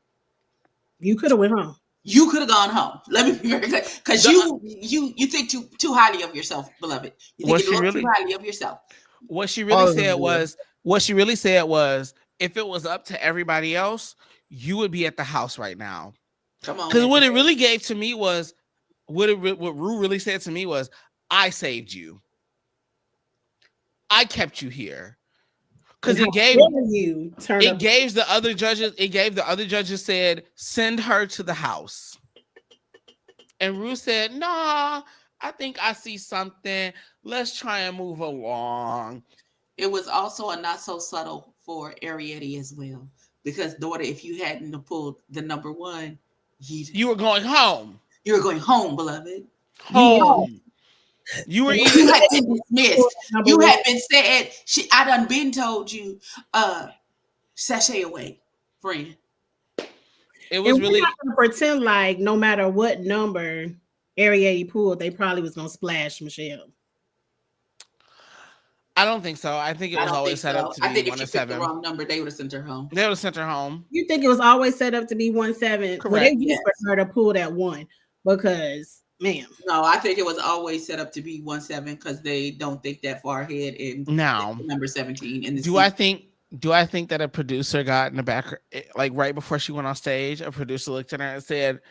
You could have went home.
You could have gone home. Let me be very clear. Because you think too highly of yourself, beloved. You think too highly of yourself.
What she really said was, if it was up to everybody else, you would be at the house right now.
Come on.
Because what it really gave to me was, what Ru really said to me was, I saved you. I kept you here. Because it gave the other judges said, send her to the house. And Ru said, nah, I think I see something. Let's try and move along.
It was also a not so subtle for Ariette as well. Because daughter, if you hadn't pulled the number one,
you were going home.
You were going home, beloved.
Home. You were
And
You
either
had been dismissed.
number
You
one.
had been said. I done been told you, sashay away, friend.
it
And
was
we're not
really.
gonna pretend like no matter what number Ariete pulled, they probably was gonna splash Michelle.
I don't think so. I think it
I
was
don't
always
think
set up
so.
to
I
be
think if
one
she
and
picked the
seven.
wrong number, they would have sent her home.
They would have sent her home.
You think it was always set up to be 1-7? Well, they
Correct.
Yes.
whispered her to pull that one because, man,
No, I think it was always set up to be 1-7 because they don't think that far ahead in
Now,
number 17 in the
do I
season.
think? Do I think that a producer got in the back, like right before she went on stage, a producer looked at her and said,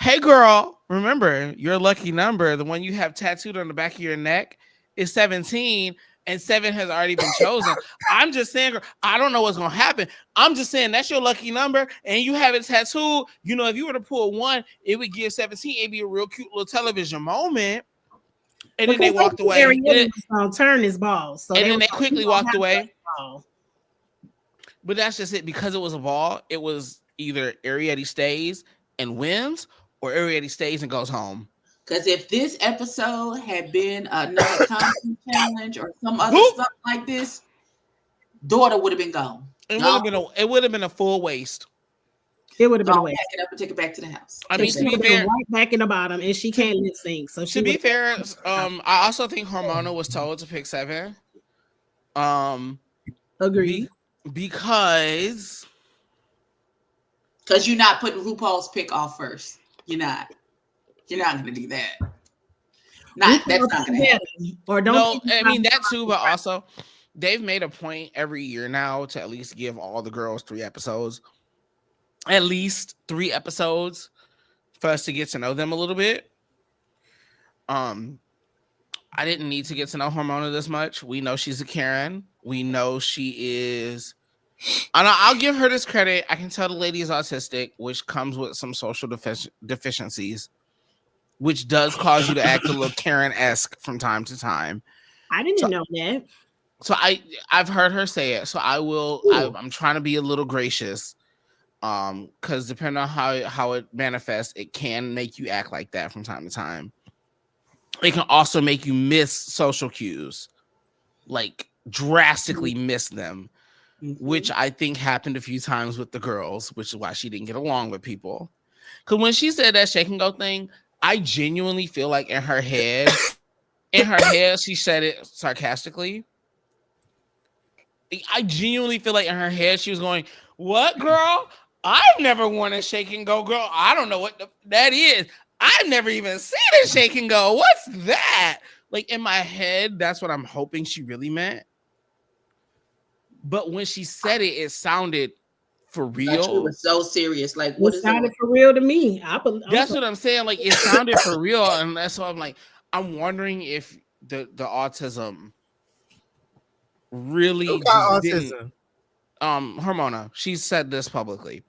"Hey, girl, remember your lucky number, the one you have tattooed on the back of your neck, is 17, and 7 has already been chosen." I'm just saying, girl, I don't know what's gonna happen. I'm just saying that's your lucky number, and you have it tattooed. You know, if you were to pull 1, it would give 17. It'd be a real cute little television moment. And then they
because
walked
they knew
away.
Ariete was gonna turn his balls, so
And
they
then
were
they
like, "We
quickly
gonna
walked
have
away.
that ball."
But that's just it. Because it was a ball, it was either Ariete stays and wins, or Ariete stays and goes home.
Because if this episode had been another content challenge or some other
Who?
stuff like this, daughter would have been gone.
It
Y'all
would have been a full waste.
It would have been a
gone,
waste.
pack it up and take it back to the house.
I mean,
She
to be
would have been
fair,
right back in the bottom, and she can't lip sync. So she
to be
would
fair, I also think Hormona was told to pick 7.
agree.
Because
Because you're not putting RuPaul's pick off first. You're not. You're not going to do that. That's not going to happen.
Or don't.
no, I mean that too, but also they've made a point every year now to at least give all the girls 3 episodes, at least 3 episodes, for us to get to know them a little bit. I didn't need to get to know Hormona this much. We know she's a Karen. We know she is. And I'll give her this credit. I can tell the lady is autistic, which comes with some social deficiencies, which does cause you to act a little Karen-esque from time to time.
I didn't know that.
So I've heard her say it. So I will. I'm trying to be a little gracious, because depending on how it manifests, it can make you act like that from time to time. It can also make you miss social cues, like drastically miss them, which I think happened a few times with the girls, which is why she didn't get along with people. Because when she said that shake and go thing, I genuinely feel like in her head, she said it sarcastically. I genuinely feel like in her head, she was going, "What, girl? I've never worn a shake and go, girl. I don't know what that is. I've never even seen a shake and go. What's that?" Like in my head, that's what I'm hoping she really meant. But when she said it, it sounded for real.
She was so serious. Like, what is
it? Sounded for real to me.
That's what I'm saying. Like, it sounded for real, and that's why I'm like, I'm wondering if the autism really just didn't. Hormona, she said this publicly.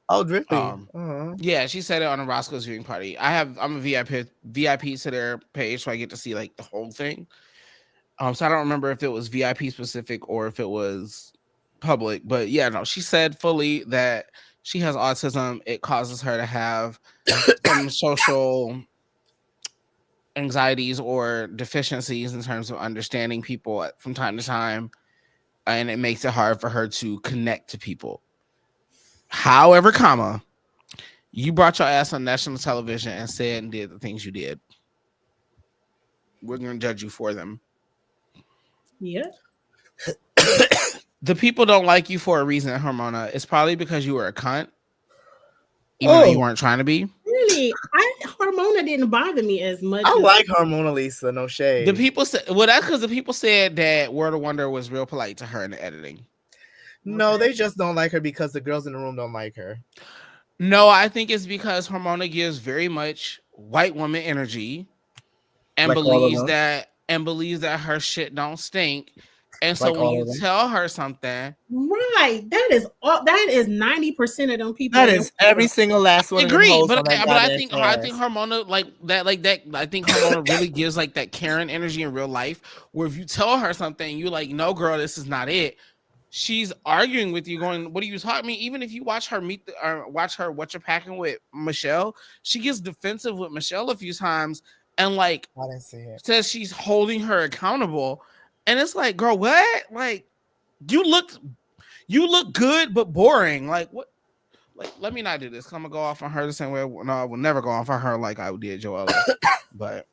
Oh, really?
Yeah, she said it on a Roscoe's viewing party. I'm a VIP to their page, so I get to see like the whole thing. So I don't remember if it was VIP specific or if it was public, but yeah, no, she said fully that she has autism. It causes her to have some social anxieties or deficiencies in terms of understanding people from time to time, and it makes it hard for her to connect to people. However, you brought your ass on national television and said and did the things you did. We're going to judge you for them.
Yeah.
The people don't like you for a reason, Hormona. It's probably because you were a cunt, even though you weren't trying to be.
Really, Hormona didn't bother me as much.
I like Hormona Lisa, no shade.
The people said, well, that's because the people said that Word of Wonder was real polite to her in the editing.
No, they just don't like her because the girls in the room don't like her.
No, I think it's because Hormona gives very much white woman energy and
Like
believes that her shit don't stink. And so when you tell her something,
right, that is 90% of them people.
That is every single last one.
Agreed, but I think Hormona like that. I think Hormona really gives like that Karen energy in real life. Where if you tell her something, you're like, "No, girl, this is not it." She's arguing with you, going, "What are you talking me?" Even if you watch her watch her what you're packing with Michelle, she gets defensive with Michelle a few times, and like
I didn't see it.
says she's holding her accountable, and it's like, girl, what? Like, you look good but boring. Like, what? Like, let me not do this. I'm gonna go off on her the same way. No, I will never go off on her like I did Joella. But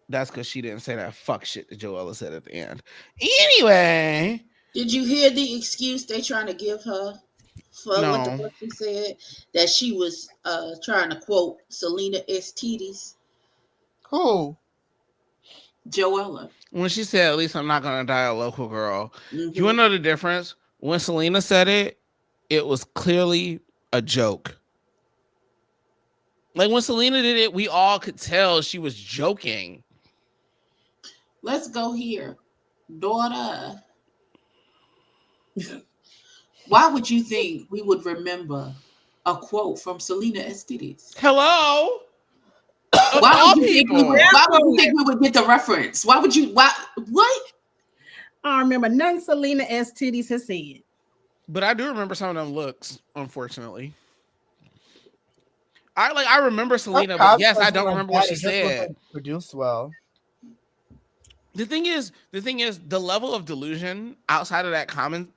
that's because she didn't say that fuck shit that Joella said at the end. Anyway,
Did you hear the excuse they trying to give her for what the
no.
fuck she said? That she was trying to quote Selena STDs.
Who?
Joella.
When she said, "At least I'm not gonna die a local girl,"
Mm-hmm.
you wanna know the difference? When Selena said it, it was clearly a joke. Like when Selena did it, we all could tell she was joking.
Let's go here, daughter. Why would you think we would remember a quote from Selena STDs?
Hello.
Why would you
people.
think we would get the reference? Why would you? Why? What?
I don't remember nothing Selena STDs has said.
But I do remember some of them looks, unfortunately. I remember Selena, but yes, I don't remember what she said.
Produced well.
The thing is, the level of delusion outside of that comment,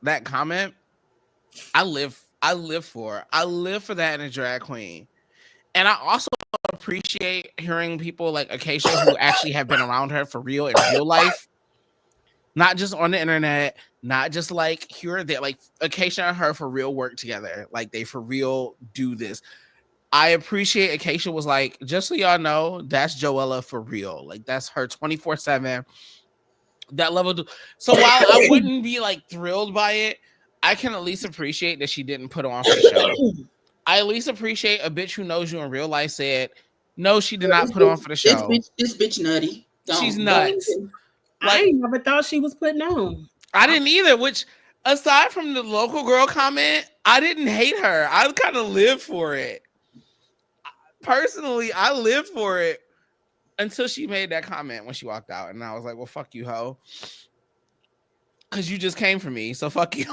I live for. I live for that in a drag queen. And I also appreciate hearing people like Acacia who actually have been around her for real in real life. Not just on the internet, not just like here or there. Like Acacia and her for real work together. Like they for real do this. I appreciate Acacia was like, just so y'all know, that's Joella for real. Like that's her 24/7. That level. So while I wouldn't be like thrilled by it, I can at least appreciate that she didn't put on for the show. I at least appreciate a bitch who knows you in real life said, no, she did not put on for the show.
This bitch nutty.
She's nuts.
Like, I never thought she was putting on.
I didn't either, which aside from the local girl comment, I didn't hate her. I kind of lived for it. Personally, I lived for it until she made that comment when she walked out. And I was like, well, fuck you, hoe. Because you just came for me, so fuck you.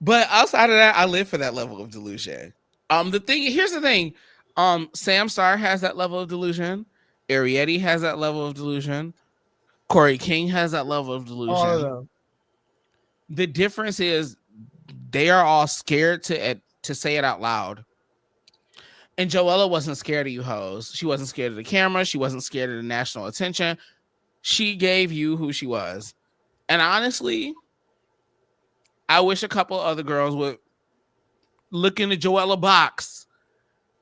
But outside of that, I live for that level of delusion. Here's the thing. Sam Starr has that level of delusion. Arietti has that level of delusion. Corey King has that level of delusion.
All of them.
The difference is they are all scared to say it out loud. And Joella wasn't scared of you hoes. She wasn't scared of the camera. She wasn't scared of the national attention. She gave you who she was. And honestly, I wish a couple other girls would look in the Joella box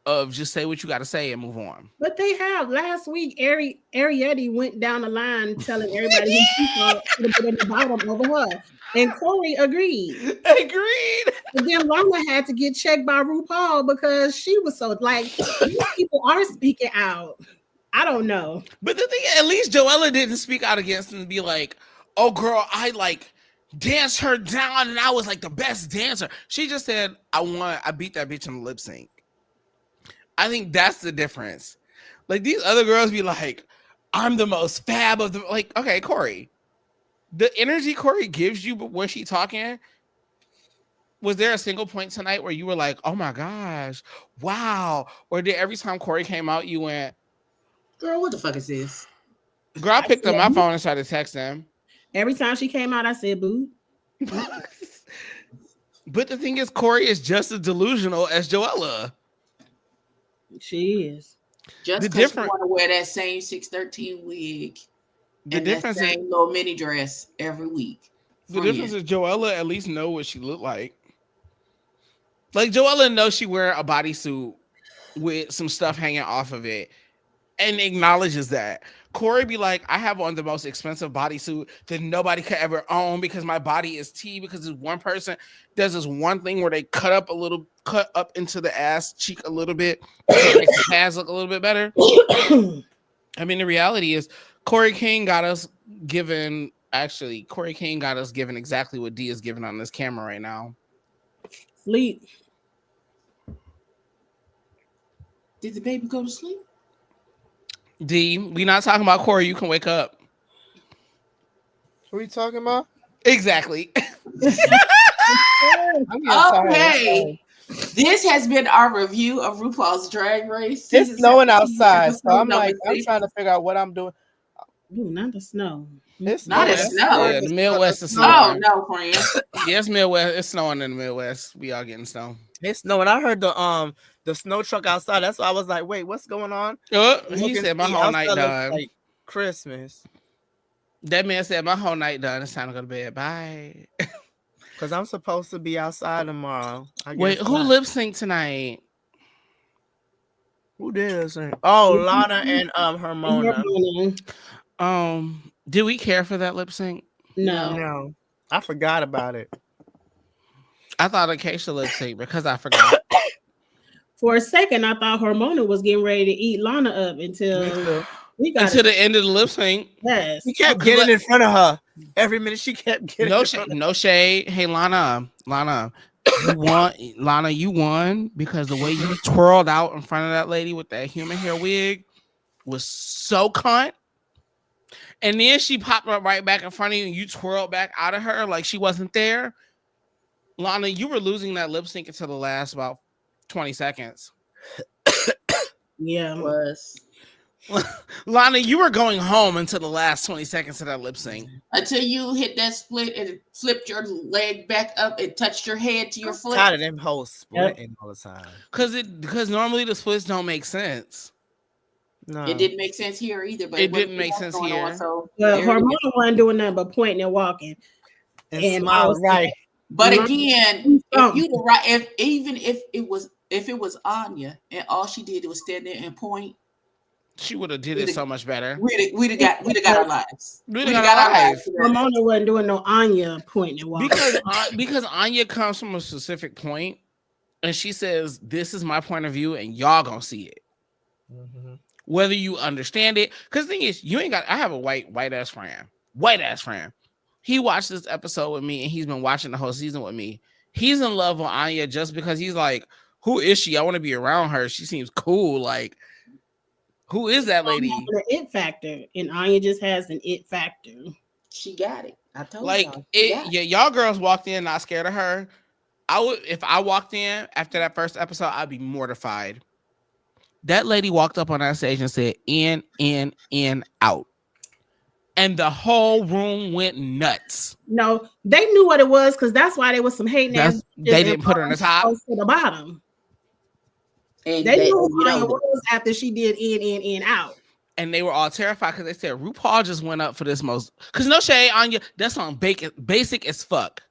of just say what you got to say and move on.
But they have. Last week, Arietti went down the line telling everybody who should have been in the bottom over her. And Corey agreed. And then Lana had to get checked by RuPaul because she was so like, these people are speaking out. I don't know.
But the thing, at least Joella didn't speak out against him and be like, oh girl, I like danced her down and I was like the best dancer. She just said, I beat that bitch in the lip sync. I think that's the difference. Like these other girls be like, I'm the most fab of them. Like, okay, Corey, the energy Corey gives you, but when she talking, was there a single point tonight where you were like, oh my gosh, wow? Or did every time Corey came out, you went,
girl, what the fuck is this?
Girl, I picked up my phone and started texting him.
Every time she came out, I said, boo.
But the thing is, Corey is just as delusional as Joella.
She is.
Just because you want to wear that same 613 wig and that same little mini dress every week.
The difference is Joella at least know what she looked like. Like Joella knows she wear a bodysuit with some stuff hanging off of it and acknowledges that. Corey be like, I have on the most expensive bodysuit that nobody could ever own because my body is T, because this one person does this one thing where they cut up into the ass cheek a little bit so it makes the pads look a little bit better. I mean, the reality is Corey King got us given exactly what D is giving on this camera right now.
Sleep.
Did the baby go to sleep?
D, we not talking about Corey. You can wake up.
What are you talking about?
Exactly.
Okay. This has been our review of RuPaul's Drag Race
It's
season
snowing
17,
outside, so
episode
I'm
number
like, I'm
6.
trying to figure out what I'm doing.
Ooh, not the snow.
It's
Not
snowing.
a
That's
snow.
weird.
Yeah, the Midwest is
Oh
snowing.
no, friend.
Yes, Midwest. It's snowing in the Midwest. We all getting snow.
It's snowing. I heard the snow truck outside. That's why I was like, wait, what's going on?
He said my
The
whole night
outside looks
done.
like Christmas.
That man said my whole night done. It's time to go to bed. Bye.
Cause I'm supposed to be outside tomorrow.
Wait, who lip sync tonight?
Who did this thing? Oh, Lana and Hermona.
Did we care for that lip sync?
No, I forgot about it.
I thought Acacia lip sync because I forgot.
For a second, I thought Hermona was getting ready to eat Lana up until we got
until the end of the lip sync.
Yes,
she kept getting in front of her every minute. She kept getting
no shade. Hey, Lana, you won. Lana, you won because the way you twirled out in front of that lady with that human hair wig was so cunt. And then she popped up right back in front of you and you twirled back out of her like she wasn't there. Lana, you were losing that lip sync until the last about 20 seconds.
Yeah.
It was.
Lana, you were going home until the last 20 seconds of that lip sync.
Until you hit that split and it flipped your leg back up and touched your head to your foot.
Tired of them hoes splitting all the time.
Because normally the splits don't make sense.
No.
It didn't make sense here either. But
it didn't make sense here.
On, so
Hermona wasn't doing nothing but pointing and walking.
And smiling, right.
But again, if it was Anya and all she did was stand there and point,
she would have did it so much better.
We'd have got our lives.
We'd have got our lives.
Hermona wasn't doing no Anya pointing and walking.
Because Anya comes from a specific point and she says, this is my point of view and y'all gonna see it. Mm-hmm. Whether you understand it. Because the thing is, I have a white ass friend. He watched this episode with me and he's been watching the whole season with me. He's in love with Anya just because he's like, who is she? I want to be around her. She seems cool. Like, who is that lady?
The it factor, and Anya just has an it factor.
She got it. I told
y'all girls walked in not scared of her. If I walked in after that first episode, I'd be mortified. That lady walked up on that stage and said, in, out. And the whole room went nuts.
No, they knew what it was because that's why there was some hating.
They didn't put her on the top.
To the bottom.
And
they knew who Anya was after she did in, out.
And they were all terrified because they said RuPaul just went up for this most. Because no shade, Anya, that song basic as fuck.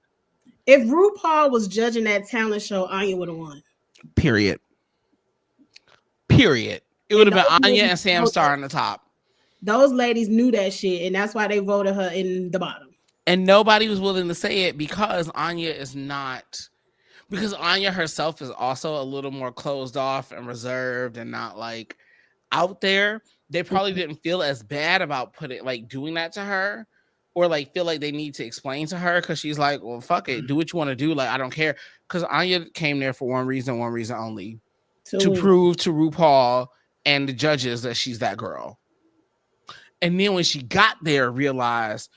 If RuPaul was judging that talent show, Anya would have won.
Period. It would have been Anya and Sam Star on the top.
Those ladies knew that shit, and that's why they voted her in the bottom.
And nobody was willing to say it because Anya is not. Because Anya herself is also a little more closed off and reserved and not like out there. They probably didn't feel as bad about doing that to her, or like feel like they need to explain to her because she's like, well, fuck it, do what you want to do. Like, I don't care. Because Anya came there for one reason only. To prove to RuPaul and the judges that she's that girl. And then when she got there, realized,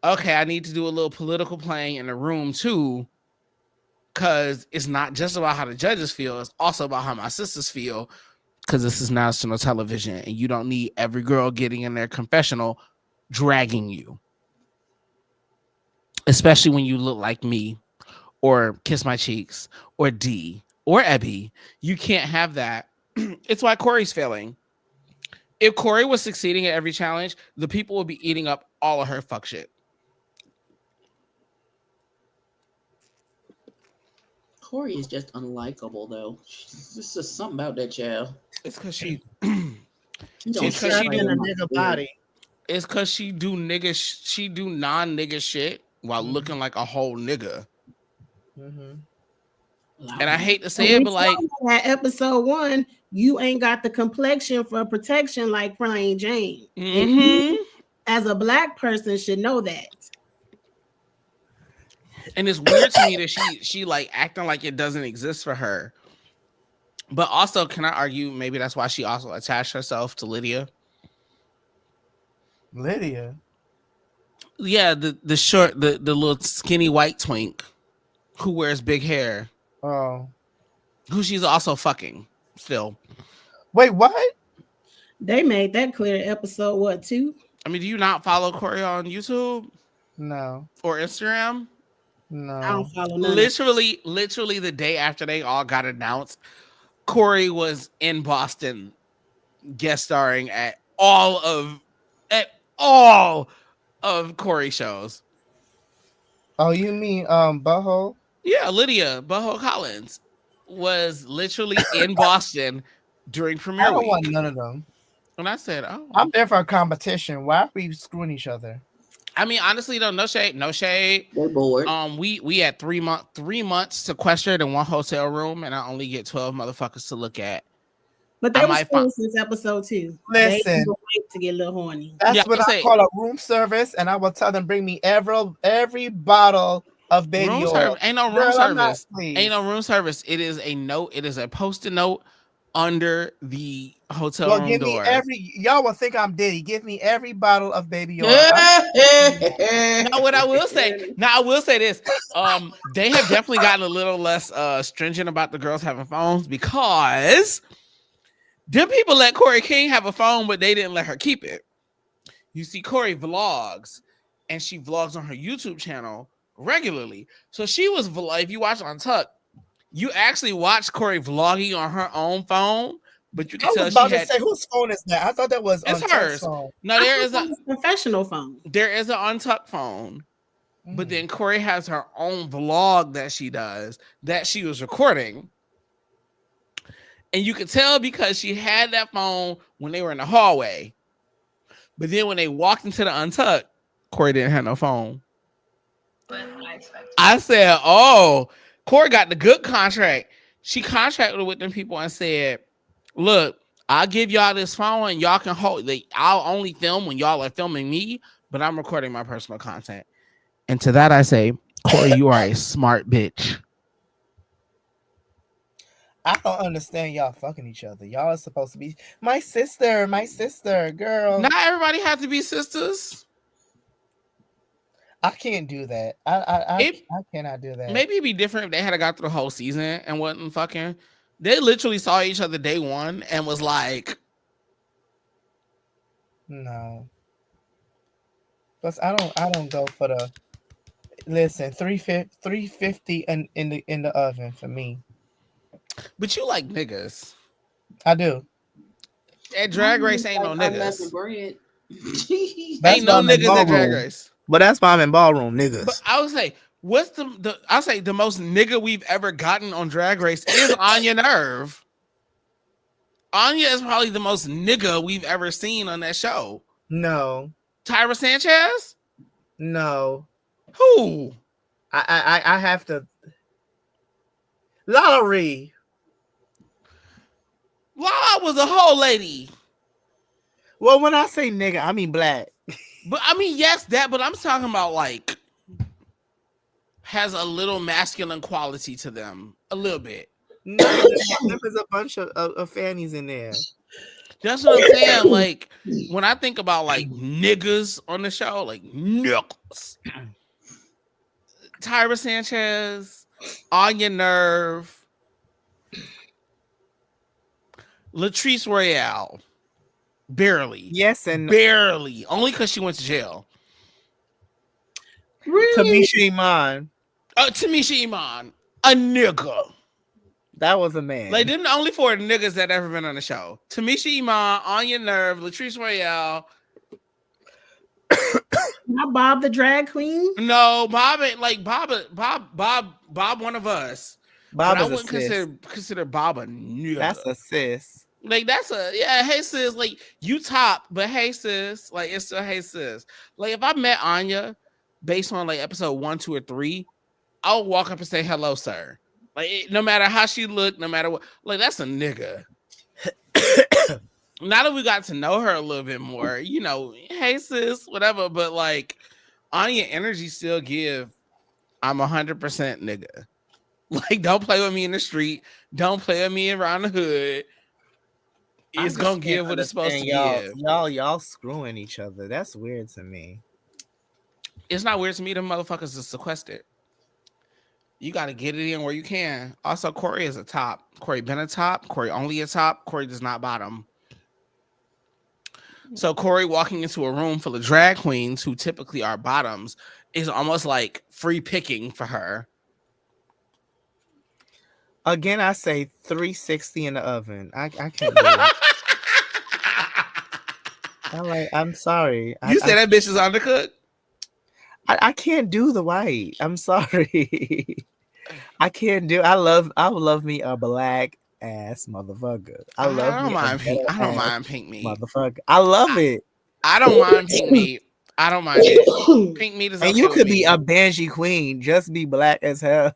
okay, I need to do a little political playing in the room too, because it's not just about how the judges feel, it's also about how my sisters feel, because this is national television and you don't need every girl getting in their confessional dragging you. Especially when you look like me or Kiss My Cheeks or D or Ebby. You can't have that. It's why Corey's failing. If Corey was succeeding at every challenge, the people would be eating up all of her fuck shit.
Corey is just unlikable, though. There's just something about that child.
It's because she.
It's because she do a nigga body.
It's because she do non-nigga shit while looking like a whole nigga. Mm-hmm. And I hate to say it, but like
at episode 1, you ain't got the complexion for protection like Plain Jane.
Mm-hmm.
And you, as a black person, should know that.
And it's weird to me that she like acting like it doesn't exist for her. But also, can I argue maybe that's why she also attached herself to Lydia?
Lydia?
Yeah, the little skinny white twink who wears big hair.
Oh.
who she's also fucking still.
Wait, what?
They made that clear. Episode what 2?
I mean, do you not follow Corey on YouTube
No,
or Instagram?
I don't
no.
follow none.
Literally the day after they all got announced, Corey was in Boston guest starring at all of Corey shows.
Oh, you mean Butthole?
Yeah, Lydia Boho Collins was literally in Boston during
I
premiere
don't want
week.
none of them.
And I said, oh.
I'm there for a competition. Why are we screwing each other?
I mean, honestly though, no shade.
They're bored.
We had 3 months sequestered in one hotel room, and I only get 12 motherfuckers to look at.
But they
I
was
might
cool
find-
since episode 2.
Listen.
They were wait to get a little horny.
That's
Yeah,
what
I'll
I
say-
call a room service, and I will tell them bring me every bottle of baby
Room
oil.
service ain't no room
Girl, I'm not
service.
pleased.
Ain't no room service. It is a note. It is a post-it note under the hotel
Well,
room
give
door.
me y'all will think I'm Diddy. Give me every bottle of baby oil.
Now, what I will say this. They have definitely gotten a little less stringent about the girls having phones, because them people let Corey King have a phone, but they didn't let her keep it. You see, Corey vlogs, and she vlogs on her YouTube channel regularly. So she was, if you watch on Tuck, you actually watch Corey vlogging on her own phone, but you
I
can tell
was about
she
to
had.
say, whose phone is that? I thought that was
It's
on
hers.
Tuck's phone.
No, there is a
professional phone.
there is an untucked phone, but
Mm.
then Corey has her own vlog that she does that she was recording. And you could tell because she had that phone when they were in the hallway. But then when they walked into the untucked, Corey didn't have no phone. I said, oh, Corey got the good contract. She contracted with them people and said, look, I'll give y'all this phone and y'all can hold. I'll only film when y'all are filming me, but I'm recording my personal content. And to that I say, Corey, you are a smart bitch.
I don't understand y'all fucking each other. Y'all are supposed to be my sister, girl.
Not everybody has to be sisters.
I can't do that. I cannot do that.
Maybe it'd be different if they had got through the whole season and wasn't fucking. They literally saw each other day one and was like,
No. Plus, I don't go for the. Listen, 350 in the oven for me.
but you like niggas.
I do.
At Drag Race ain't no niggas.
Bread.
That's
Ain't no
why I'm in
niggas at Drag
ballroom.
Race.
But that's why I'm in ballroom, niggas.
But I would say, what's I'll say the most nigga we've ever gotten on Drag Race is Anya Nerve. Anya is probably the most nigga we've ever seen on that show.
No,
Tyra Sanchez?
no.
Who?
I have to. Lottery.
Lala was a whole lady.
Well, when I say nigga, I mean black.
But I mean, yes, that, but I'm talking about like has a little masculine quality to them. A little bit.
No, there's a bunch of fannies in there.
That's what I'm saying. Like, when I think about like niggas on the show, like niggas. Tyra Sanchez, Anya Nerve, Latrice Royale. Barely.
Yes, and
Barely. Only because she went to jail.
Really?
Tamisha Iman.
Tamisha Iman. A nigga.
That was a man.
Like, them the only four niggas that ever been on the show. Tamisha Iman, Anya Nerve, Latrice Royale.
Not Bob the drag queen.
No, Bob ain't like Bob one of us.
Bob
But I
is a
wouldn't
sis.
consider Bob a nigga.
That's a sis.
Like, that's a, yeah, hey sis, like, you top, but hey sis, like, it's still hey sis. Like, if I met Anya based on like episode 1, 2, or 3, I'll walk up and say hello, sir. Like, no matter how she looked, no matter what, like, that's a nigga. Now that we got to know her a little bit more, you know, hey sis, whatever, but like, Anya energy still give, I'm 100% nigga. Like, don't play with me in the street, don't play with me around the hood. It's gonna give what it's supposed to give.
Y'all screwing each other. That's weird to me.
It's not weird to me. The motherfuckers are sequestered. You got to get it in where you can. Also, Corey is a top. Corey been a top. Corey only a top. Corey does not bottom. So Corey walking into a room full of drag queens who typically are bottoms is almost like free picking for her.
Again, I say 360 in the oven. I can't do it. I'm sorry.
You say that bitch is undercooked?
I can't do the white. I'm sorry. I can't do. I love me a black ass motherfucker. I
don't mind pink meat.
Motherfucker. I love it.
I don't mind pink meat. I don't mind it. Pink meat is okay.
And you could be a Banshee queen, just be black as hell.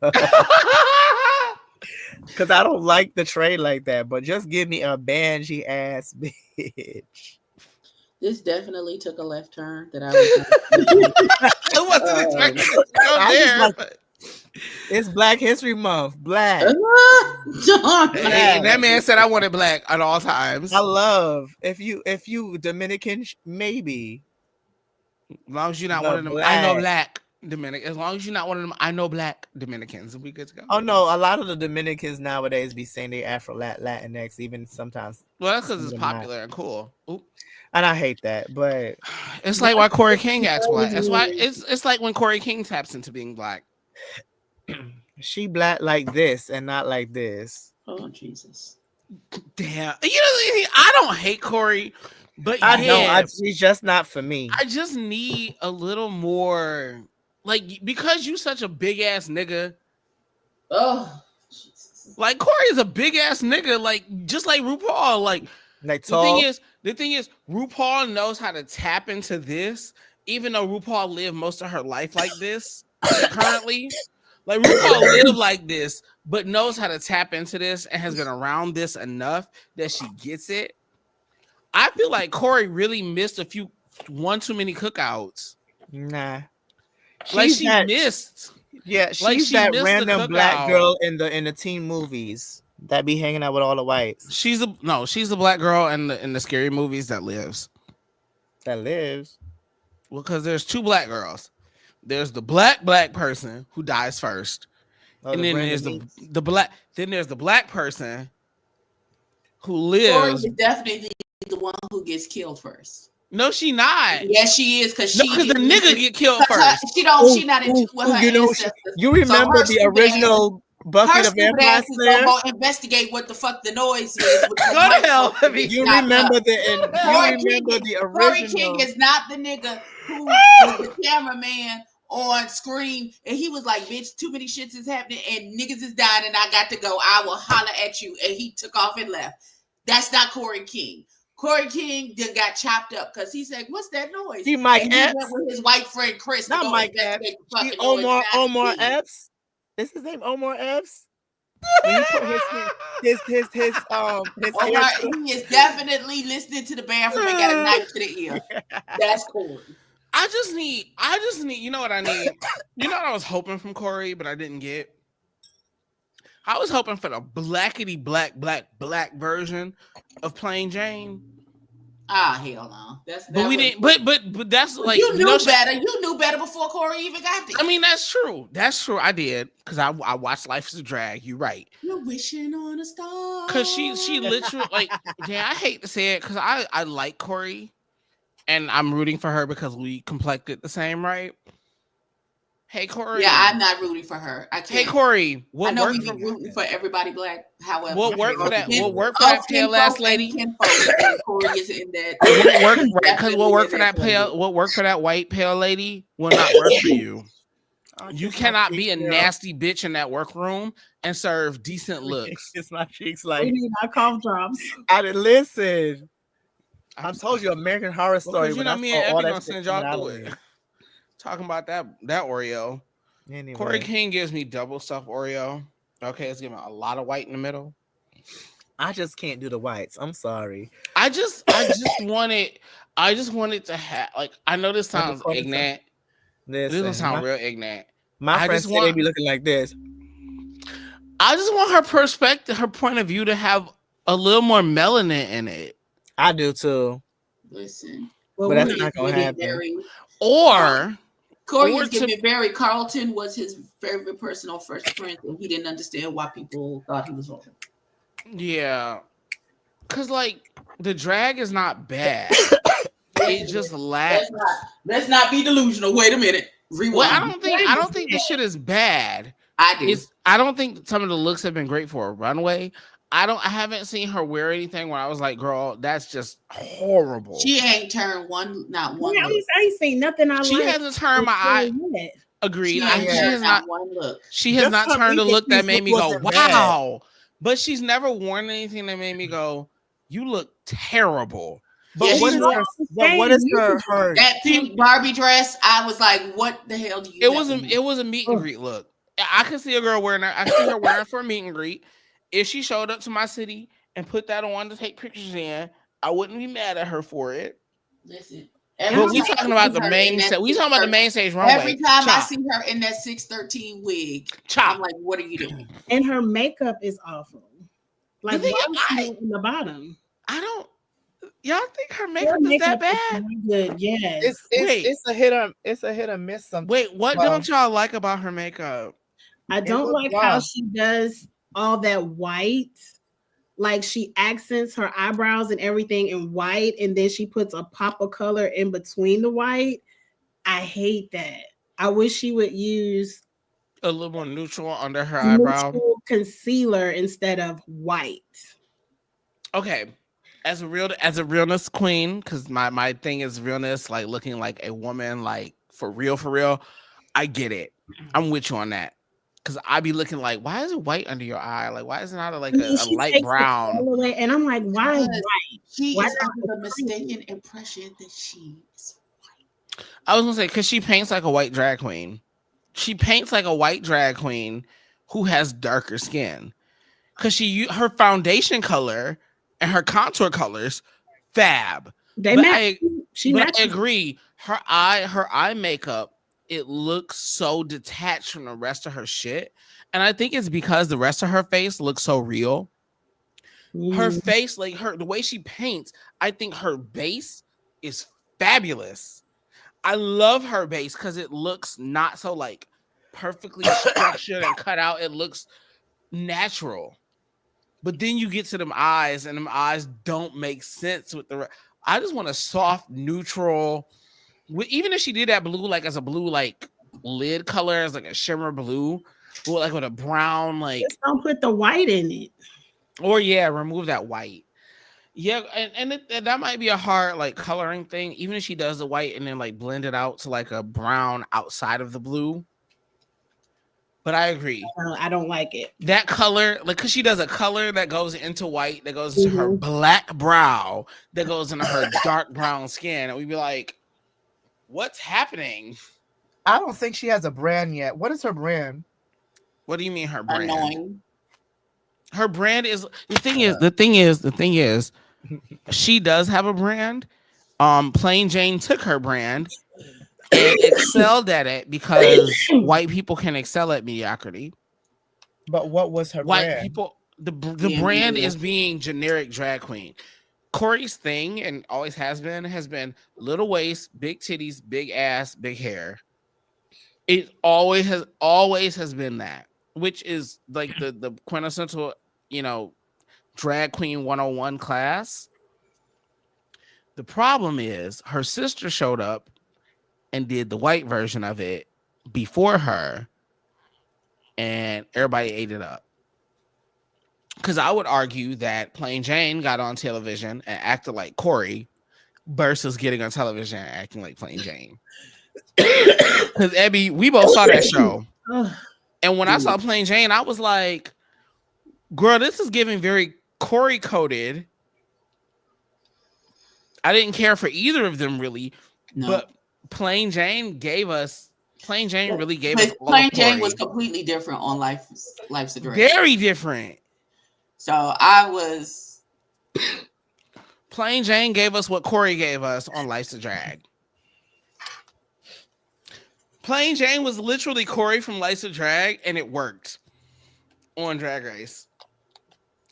Because I don't like the trade like that, but just give me a Banshee ass bitch.
This definitely took a left turn that I
wasn't expecting to go there.
It's Black History Month. Black.
Hey, that man said I wanted black at all times.
I love if you Dominican, maybe.
As long as you're not one of them, I know black Dominican. As long as you're not one of them, I know black Dominicans, we good to go.
Oh no, a lot of the Dominicans nowadays be saying they Afro Latinx, even sometimes.
Well, that's because it's popular and cool. Oop.
And I hate that, but
it's like why Corey King acts black. That's why it's like when Corey King taps into being black.
She black like this and not like this.
Oh Jesus!
Damn, I don't hate Corey, but
I know she's just not for me.
I just need a little more, like, because you such a big ass nigga.
Oh, Jesus.
Like Corey is a big ass nigga, like just like RuPaul. Like the thing is, RuPaul knows how to tap into this, even though RuPaul lived most of her life like this currently. Like RuPaul lived like this, but knows how to tap into this and has been around this enough that she gets it. I feel like Corey really missed one too many cookouts.
Nah,
like she missed.
Yeah, she's that random black girl in the teen movies that be hanging out with all the whites.
She's the black girl in the scary movies that lives.
That lives.
Well, because there's two black girls. There's the black person who dies first, and then there's the black. Then there's the black person who lives.
Corey is definitely the one who gets killed first.
No, she not.
Yes, she is because
the nigga get killed first.
She not into with her ancestors.
You remember the original Buffy the Vampire Slayer?
Go investigate what the fuck the noise is.
Go to hell.
You remember the original?
Corey King is not the nigga who was the cameraman on screen, and he was like, "Bitch, too many shits is happening, and niggas is dying, and I got to go. I will holler at you." And he took off and left. That's not Corey King. Corey King then got chopped up because he said, "What's that noise?"
He Mike Epps
with his white friend Chris.
Not Mike Epps. Omar Epps. Is his name Omar Epps? When he put his
Omar, he is definitely listening to the bathroom and got a knife to the ear. That's Corey.
I just need, you know what I need? You know what I was hoping from Corey, but I didn't get? I was hoping for the blackety black version of Plain Jane.
Ah, hell no.
But we didn't. But that's like
you knew better. You knew better before Corey even got there.
I mean, that's true. That's true. I did because I watched Life is a Drag. You're right.
You're wishing on a star.
Because she literally like. Yeah, I hate to say it because I like Corey, and I'm rooting for her because we complected the same, right? Hey Corey.
Yeah, I'm not rooting for her. I can't.
Hey Corey,
I know we've been rooting for everybody black. However,
what work for that? What work for that pale ass lady?
Corey is in that.
What work for that pale? What work for that white pale lady will not work for you. You cannot be a nasty bitch in that workroom and serve decent looks.
It's my cheeks like
we need our cough drops.
I didn't listen. I told you American Horror Story.
You know me and Epi gonna send y'all through it. Talking about that Oreo. Anyway. Corey King gives me double stuffed Oreo. Okay, it's giving a lot of white in the middle.
I just can't do the whites. I'm sorry.
I just wanted to have, like, I know this sounds ignorant. This doesn't sound real ignorant.
My friends say they be looking like this.
I just want her perspective, her point of view to have a little more melanin in it.
I do too.
Listen.
But that's not gonna happen.
Corey
Or
is
to
giving very Carlton was his favorite person on Fresh Prince, and he didn't understand why people thought he was wrong.
yeah, because like the drag is not bad. It just
Let's
lacks.
not be delusional. Wait a minute.
Well, I
Rewind.
don't think the shit is bad.
I do.
I don't think some of the looks have been great for a runway. I haven't seen her wear anything where I was like, girl, that's just horrible.
She ain't turned not one
Yeah,
look.
I ain't seen nothing I
She
like.
hasn't turned my eye. Agreed.
She ain't
She
turned
has not
one look.
She has
Just
not
her
turned a look that
Mickey
made me
look
go,
wasn't bad.
wow. But she's never worn anything that made me go, you look terrible.
But
Yeah,
what
she
is
looked-
her? But what is her?
That pink Barbie dress, I was like, what the hell do you
It
got
was a meet and greet look. I could see a girl wearing that. I could see her wearing it for a meet and greet. If she showed up to my city and put that on to take pictures in, I wouldn't be mad at her for it.
Listen.
But we talking about the main stage. We talking about the main stage runway.
Every time I see her in that 613 wig, I'm like, what are you doing?
And her makeup is awful. Like,
The thing
why
is,
is she in the bottom?
I don't. Y'all think her makeup is that bad?
Good, yes.
It's a hit or miss. Sometimes.
Wait, what don't y'all like about her makeup?
I don't like how she does all that white. Like she accents her eyebrows and everything in white, and then she puts a pop of color in between the white. I hate that. I wish she would use
a little more neutral under her eyebrow
concealer instead of white.
Okay. As a realness queen, because my thing is realness, like looking like a woman, like for real, I get it. I'm with you on that. Because I be looking like, why is it white under your eye? Like, why is it not a light brown?
Away, and I'm like, why white?
She is under the mistaken impression that she is white.
I was gonna say, because she paints like a white drag queen. She paints like a white drag queen who has darker skin. Because her foundation color and her contour colors, fab. I agree. Her eye makeup, it looks so detached from the rest of her shit. And I think it's because the rest of her face looks so real. Her face, like the way she paints, I think her base is fabulous. I love her base because it looks not so like perfectly structured and cut out. It looks natural. But then you get to them eyes, and them eyes don't make sense with the. I just want a soft, neutral. Even if she did that blue, like as a blue, like lid color, as like a shimmer blue, or like with a brown, like.
Just don't put the white in it.
Or remove that white. Yeah, and that might be a hard like coloring thing. Even if she does the white and then like blend it out to like a brown outside of the blue. But I agree.
I don't like it.
That color, like, because she does a color that goes into white, that goes into her black brow, that goes into her dark brown skin. And we'd be like, what's happening?
I don't think she has a brand yet. What is her brand?
What do you mean her brand?
Annoying.
Her brand is the thing is, she does have a brand. Plain Jane took her brand and excelled at it because white people can excel at mediocrity.
But what was her
white
brand?
people? The brand is being generic drag queen. Corey's thing, and always has been little waist, big titties, big ass, big hair. It always has been that, which is like the quintessential, drag queen 101 class. The problem is her sister showed up and did the white version of it before her, and everybody ate it up. Because I would argue that Plain Jane got on television and acted like Corey versus getting on television and acting like Plain Jane. Because Abby, we both saw that show. And when I saw Plain Jane, I was like, girl, this is giving very Corey coded. I didn't care for either of them really. No. But Plain Jane really gave us
Plain Jane was completely different on Life's a Drag.
Very different.
So I was.
Plain Jane gave us what Corey gave us on Life's a Drag. Plain Jane was literally Corey from Life's a Drag, and it worked on Drag Race.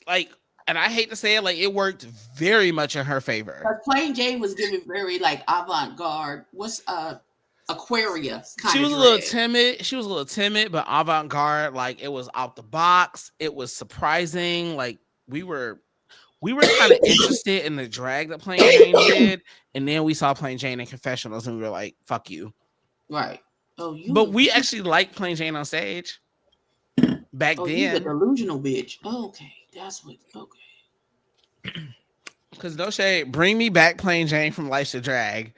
Like, and I hate to say it, like it worked very much in her favor.
But Plain Jane was giving very like avant-garde. What's Aquarius kind
She
of
was a little
drag.
timid. She was a little timid, but avant-garde. Like, it was out the box. It was surprising. Like, we were kind of interested in the drag that Plain Jane did, and then we saw Plain Jane in confessionals, and we were like, "Fuck you."
Right. Oh,
But we actually liked Plain Jane on stage back
you the
then.
delusional bitch. Okay, that's what. Okay.
Because no shade, bring me back Plain Jane from Life's a Drag.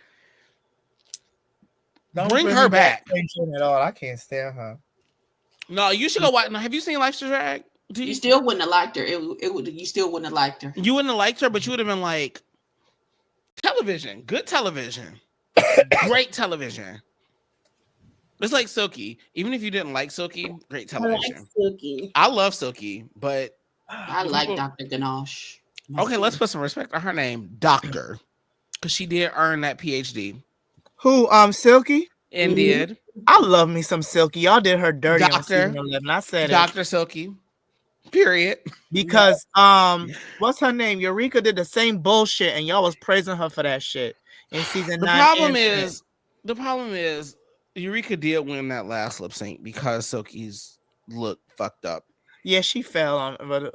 Don't
Bring
bring
her
me back
back.
Plain Jane at all. I can't stand her.
No, you should go watch. No, have you seen Life's a Drag?
You still wouldn't have liked her. It would. You still wouldn't have liked her.
You wouldn't have liked her, but you would have been like, television, good television, great television. It's like Silky. Even if you didn't like Silky, great television.
I like Silky.
I love Silky, but
I like Dr. Ganache.
Okay, let's put some respect on her name, Doctor, because she did earn that PhD.
Who? Silky?
And did.
I love me some Silky. Y'all did her dirty
Doctor.
on season 11. I said
Dr. Silky. Period.
Because what's her name? Eureka did the same bullshit, and y'all was praising her for that shit in season 9.
The problem is Eureka did win that last lip sync because Silky's look fucked up.
Yeah, she fell on, but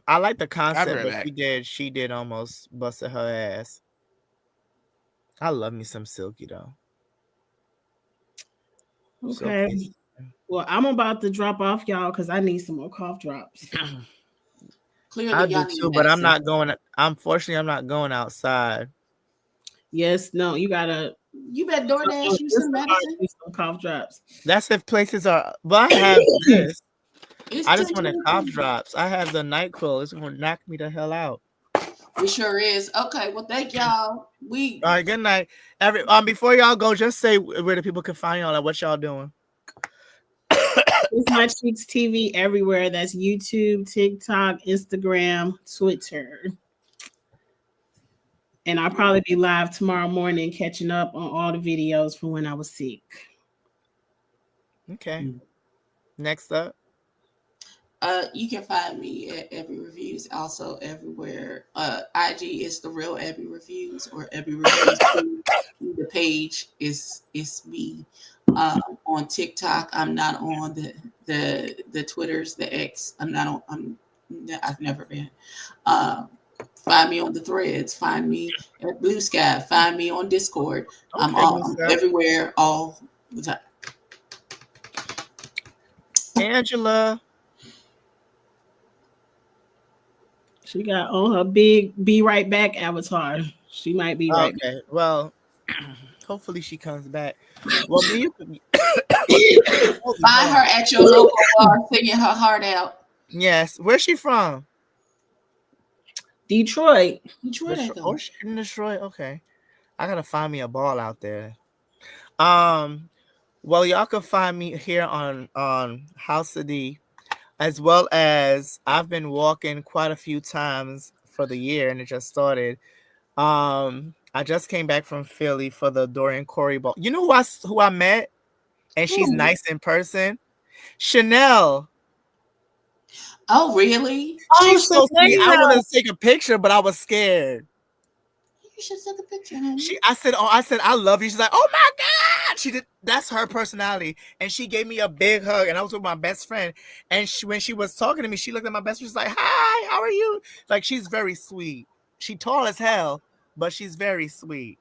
I like the concept, but
back.
she did almost busted her ass. I love me some Silky though.
Okay. Silky. Well, I'm about to drop off, y'all, because I need some more cough drops.
Clearly,
I do too, but I'm not going. Unfortunately, I'm not going outside.
Yes, no, you better DoorDash you some medicine. Some cough drops.
That's if places are. But I have this. I just wanted cough drops. I have the NyQuil. It's gonna knock me the hell out.
It sure is. Okay, well, thank y'all.
All right, good night. Before y'all go, just say where the people can find y'all. Like, what y'all doing?
It's My Cheeks TV everywhere. That's YouTube, TikTok, Instagram, Twitter. And I'll probably be live tomorrow morning catching up on all the videos from when I was sick.
Okay. Next up.
You can find me at Abby Reviews, also everywhere. IG is The Real Abby Reviews or Abby Reviews. The page is me. On TikTok, I'm not on the Twitters, the X. I'm not on. I've never been. Find me on the Threads. Find me at Blue Sky. Find me on Discord.
Okay,
I'm everywhere all the time.
Angela.
She got on her big "Be Right Back" avatar. She might be right.
Okay, well, hopefully she comes back. Well, me,
find her at your local bar singing her heart out.
Yes, where's she from?
Detroit.
Oh, she's in Detroit. Okay, I gotta find me a ball out there. Well, y'all can find me here on House of D. As well as I've been walking quite a few times for the year, and it just started. I just came back from Philly for the Dorian Corey ball. You know who I met? And she's nice in person? Chanel.
Oh, really?
She's so sweet. I wanted to take a picture, but I was scared.
You should take a picture, honey.
I said, I love you. She's like, oh my God. She did. That's her personality. And she gave me a big hug. And I was with my best friend. And when she was talking to me, she looked at my best friend. She's like, hi, how are you? Like, she's very sweet. She's tall as hell, but she's very sweet.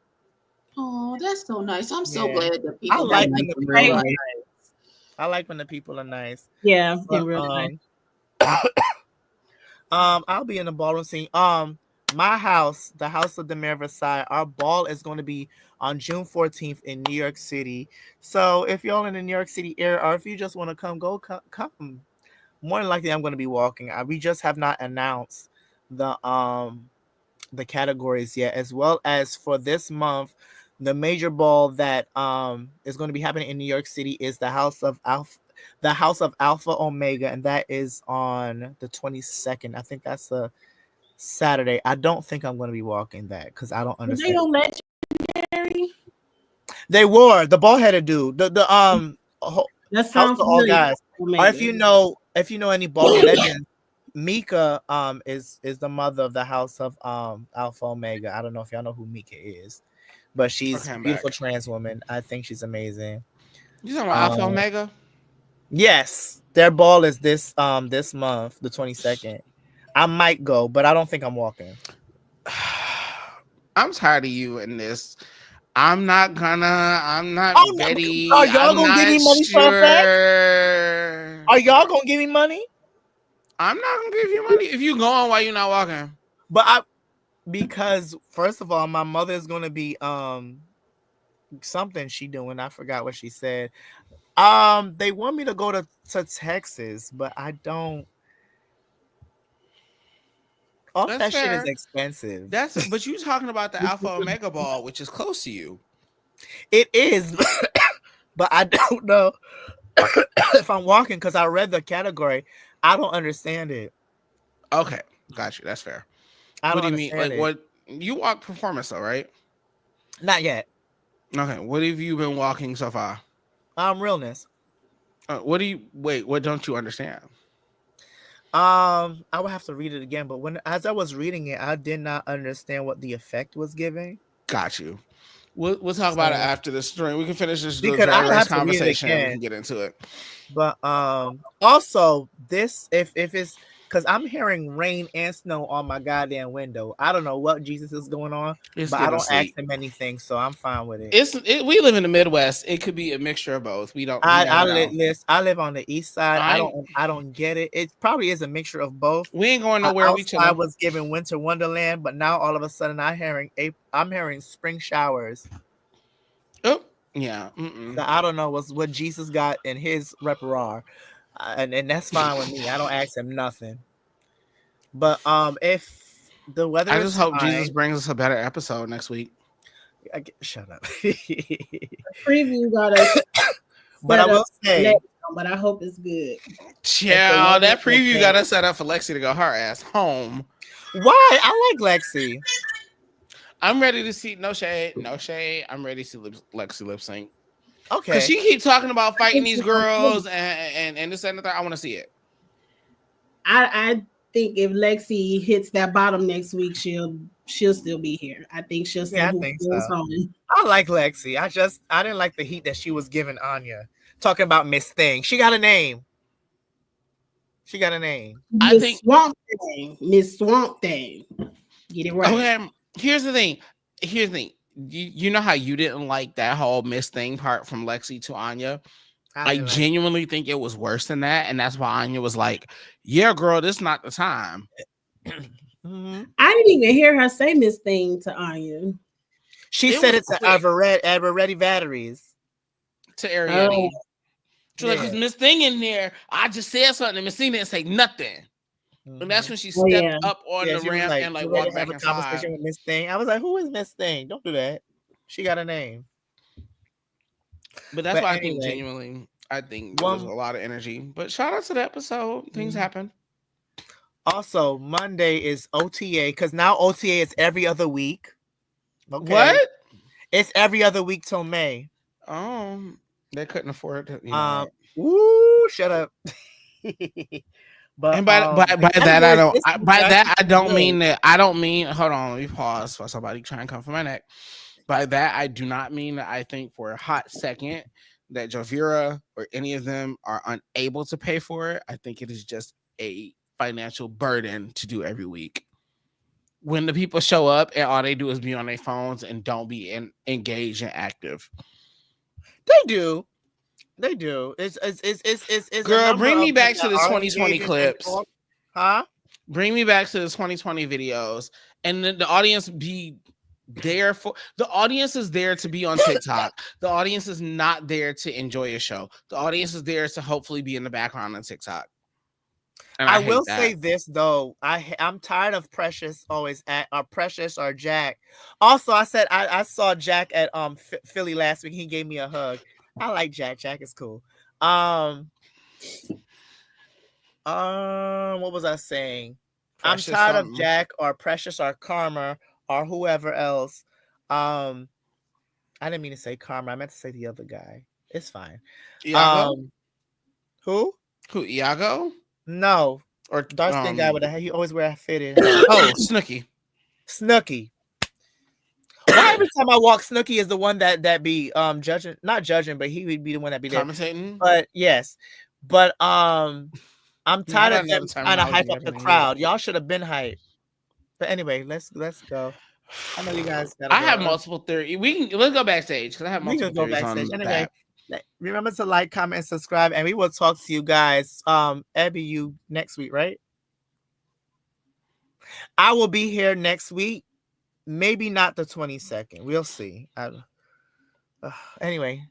Oh, that's so nice. I'm so glad that people
I like when the people are
nice.
I like when the people are nice.
Yeah,
but,
really
nice. I'll be in the ballroom scene. My house, the House of Demare Versailles, our ball is going to be on June 14th in New York City. So if y'all in the New York City area, or if you just want to come. More than likely, I'm going to be walking. We just have not announced the categories yet, as well as for this month, the major ball that is going to be happening in New York City is the House of Alpha Omega, and that is on the 22nd. I think that's a Saturday. I don't think I'm going to be walking that because I don't understand.
They don't legendary.
They were the ball-headed dude. The
that sounds
all guys. Or if you know any ball legends, Mika is the mother of the House of Alpha Omega. I don't know if y'all know who Mika is, but she's
Okay,
a
I'm
beautiful
back.
trans woman. I think she's amazing.
You talking about Alpha
Um,
Omega?
yes, their ball is this month, the 22nd. I might go, but I don't think I'm walking.
I'm tired of you in this. I'm not gonna. I'm not
Oh, no, are
ready.
y'all
I'm
gonna give
not
me money for a fact?
sure.
Are y'all gonna give me money?
I'm not gonna give you money if you going while you're not walking.
But because first of all, my mother is gonna be something she doing. I forgot what she said. They want me to go to Texas, but I don't. All
That's
that shit is
fair.
expensive.
But you talking about the Alpha Omega ball, which is close to you.
It is, but I don't know if I'm walking because I read the category. I don't understand it.
Okay, got you. That's fair.
I
What
don't
do you mean?
understand
Like
it.
what? You walk performance though, right?
Not yet.
Okay. What have you been walking so far?
Realness.
What do you wait? What don't you understand?
I would have to read it again, but as I was reading it, I did not understand what the effect was giving.
Got you. We'll talk about it
So
after this story. We can finish this
because
drag
I'll
race
have to read it
conversation and we
again.
can get into it.
But also this if it's because I'm hearing rain and snow on my goddamn window. I don't know what Jesus is going on,
It's
but I
giving
don't ask
sleep.
him anything, so I'm fine with it.
We live in the Midwest. It could be a mixture of both. We never know.
I live on the east side.
I ain't,
I don't get it. It probably is a mixture of both.
we ain't going nowhere. We
Outside
chilling.
was given winter wonderland, but now all of a sudden I'm hearing spring showers.
Oh yeah.
That I don't know what Jesus got in his repertoire, and that's fine with me. I don't ask him nothing. But if the weather
I just
is
hope Jesus
fine,
brings us a better episode next week.
shut up.
Preview got us
But I
set
will
up
say,
next one, but I hope it's good.
if the
Child,
weather
that preview
okay,
got us set up for Lexi to go her ass home.
why I like Lexi.
I'm ready to see no shade, no shade. I'm ready to see Lexi lip sync. Cause
Okay,
she keep talking about fighting
think
these
it's gonna
girls
be.
and this and the third. I want to see it.
I think if Lexi hits that bottom next week, she'll still be here. I think she'll
yeah,
send
I
who
think
goes
so.
home.
I like Lexi. I didn't like the heat that she was giving Anya. Talking about Miss Thing. She got a name. She got a name.
I
Miss
think
Swamp Thing. Miss Swamp Thing. Get it right.
okay. Here's the thing. Here's the thing. You know how you didn't like that whole Miss Thing part from Lexi to Anya?
I
I
didn't like
genuinely think it was worse than that, and that's why Anya was like, "Yeah, girl, this not the time."
mm-hmm.
I didn't even hear her say Miss Thing to Anya.
She
It
said
was
it to
quick
Eveready Batteries.
to
Oh,
Arietti. She's like, "Cause
Yeah.
Miss Thing in there, I just said something, and Miss Thing didn't say nothing." And that's
Mm-hmm.
when she
oh
stepped
yeah.
up on
Yeah,
the
she was
ramp
like,
and like
"You ready
walked
to have
back
a
inside.
conversation with Miss Thing?" I was like, "Who is Miss Thing? Don't do that. She got a name."
But that's
But
why I think
anyway,
genuinely, I think there was a
one
lot of energy. But shout out to the episode. Things
mm,
happen.
also Monday is OTA because now OTA is every other week.
What?
Okay, it's every other week till May.
Um, they couldn't afford to, you know.
Woo, shut up. But
And by that I don't
this week
by
is
that
actually
I
pretty
don't
good.
mean that I don't mean hold on, let me pause for somebody trying to come for my neck. By that I do not mean that I think for a hot second that Javira or any of them are unable to pay for it. I think it is just a financial burden to do every week. When the people show up and all they do is be on their phones and don't be engaged and active.
They do. They do. It's a
Girl,
number
bring
of
me
them
back to
that
the
are
2020
engaging and
clips.
talk. Huh?
Bring me back to the 2020 videos, and then the audience be there for the audience is there to be on TikTok. The audience is not there to enjoy a show. The audience is there to hopefully be in the background on TikTok. And I
I
hate
will
that.
say this though. I'm tired of Precious always at or Precious or Jack. Also, I said I saw Jack at Philly last week. He gave me a hug. I like Jack. Jack is cool. What was I saying? I'm
Precious
tired of
something.
Jack or Precious or Karma or whoever else. I didn't mean to say Karma. I meant to say the other guy. It's fine.
Iago?
Who?
Who, Iago?
No,
Or
dark skin guy with a he always wear a fitted hat.
oh, Snooki.
Snooky. Why every time I walk, Snooki is the one that be judging, not judging, but he would be the one that be there.
Commentating.
But yes, but I'm
No, I
tired
got
of
another
them trying to
terminology
hype
and
up the
everything.
crowd. Y'all should have been hyped. But anyway, let's go. I know you guys gotta
I
go.
have multiple theories. Let's go backstage because I have
We
multiple
can go
theories
backstage.
on
Anyway,
that.
remember to like, comment, and subscribe, and we will talk to you guys. Abby, you next week, right? I will be here next week. Maybe not the 22nd. We'll see. Anyway,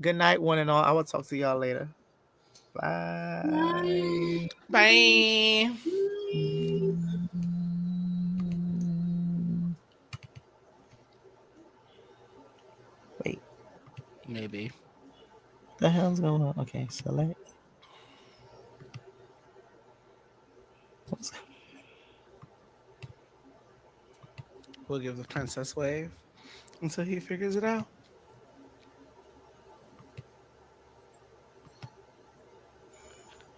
good night, one and all. I will talk to y'all later. Bye.
Bye.
Wait,
Maybe.
the hell's going on? Okay, select.
We'll give the princess wave until he figures it out.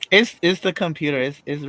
It's the computer. It's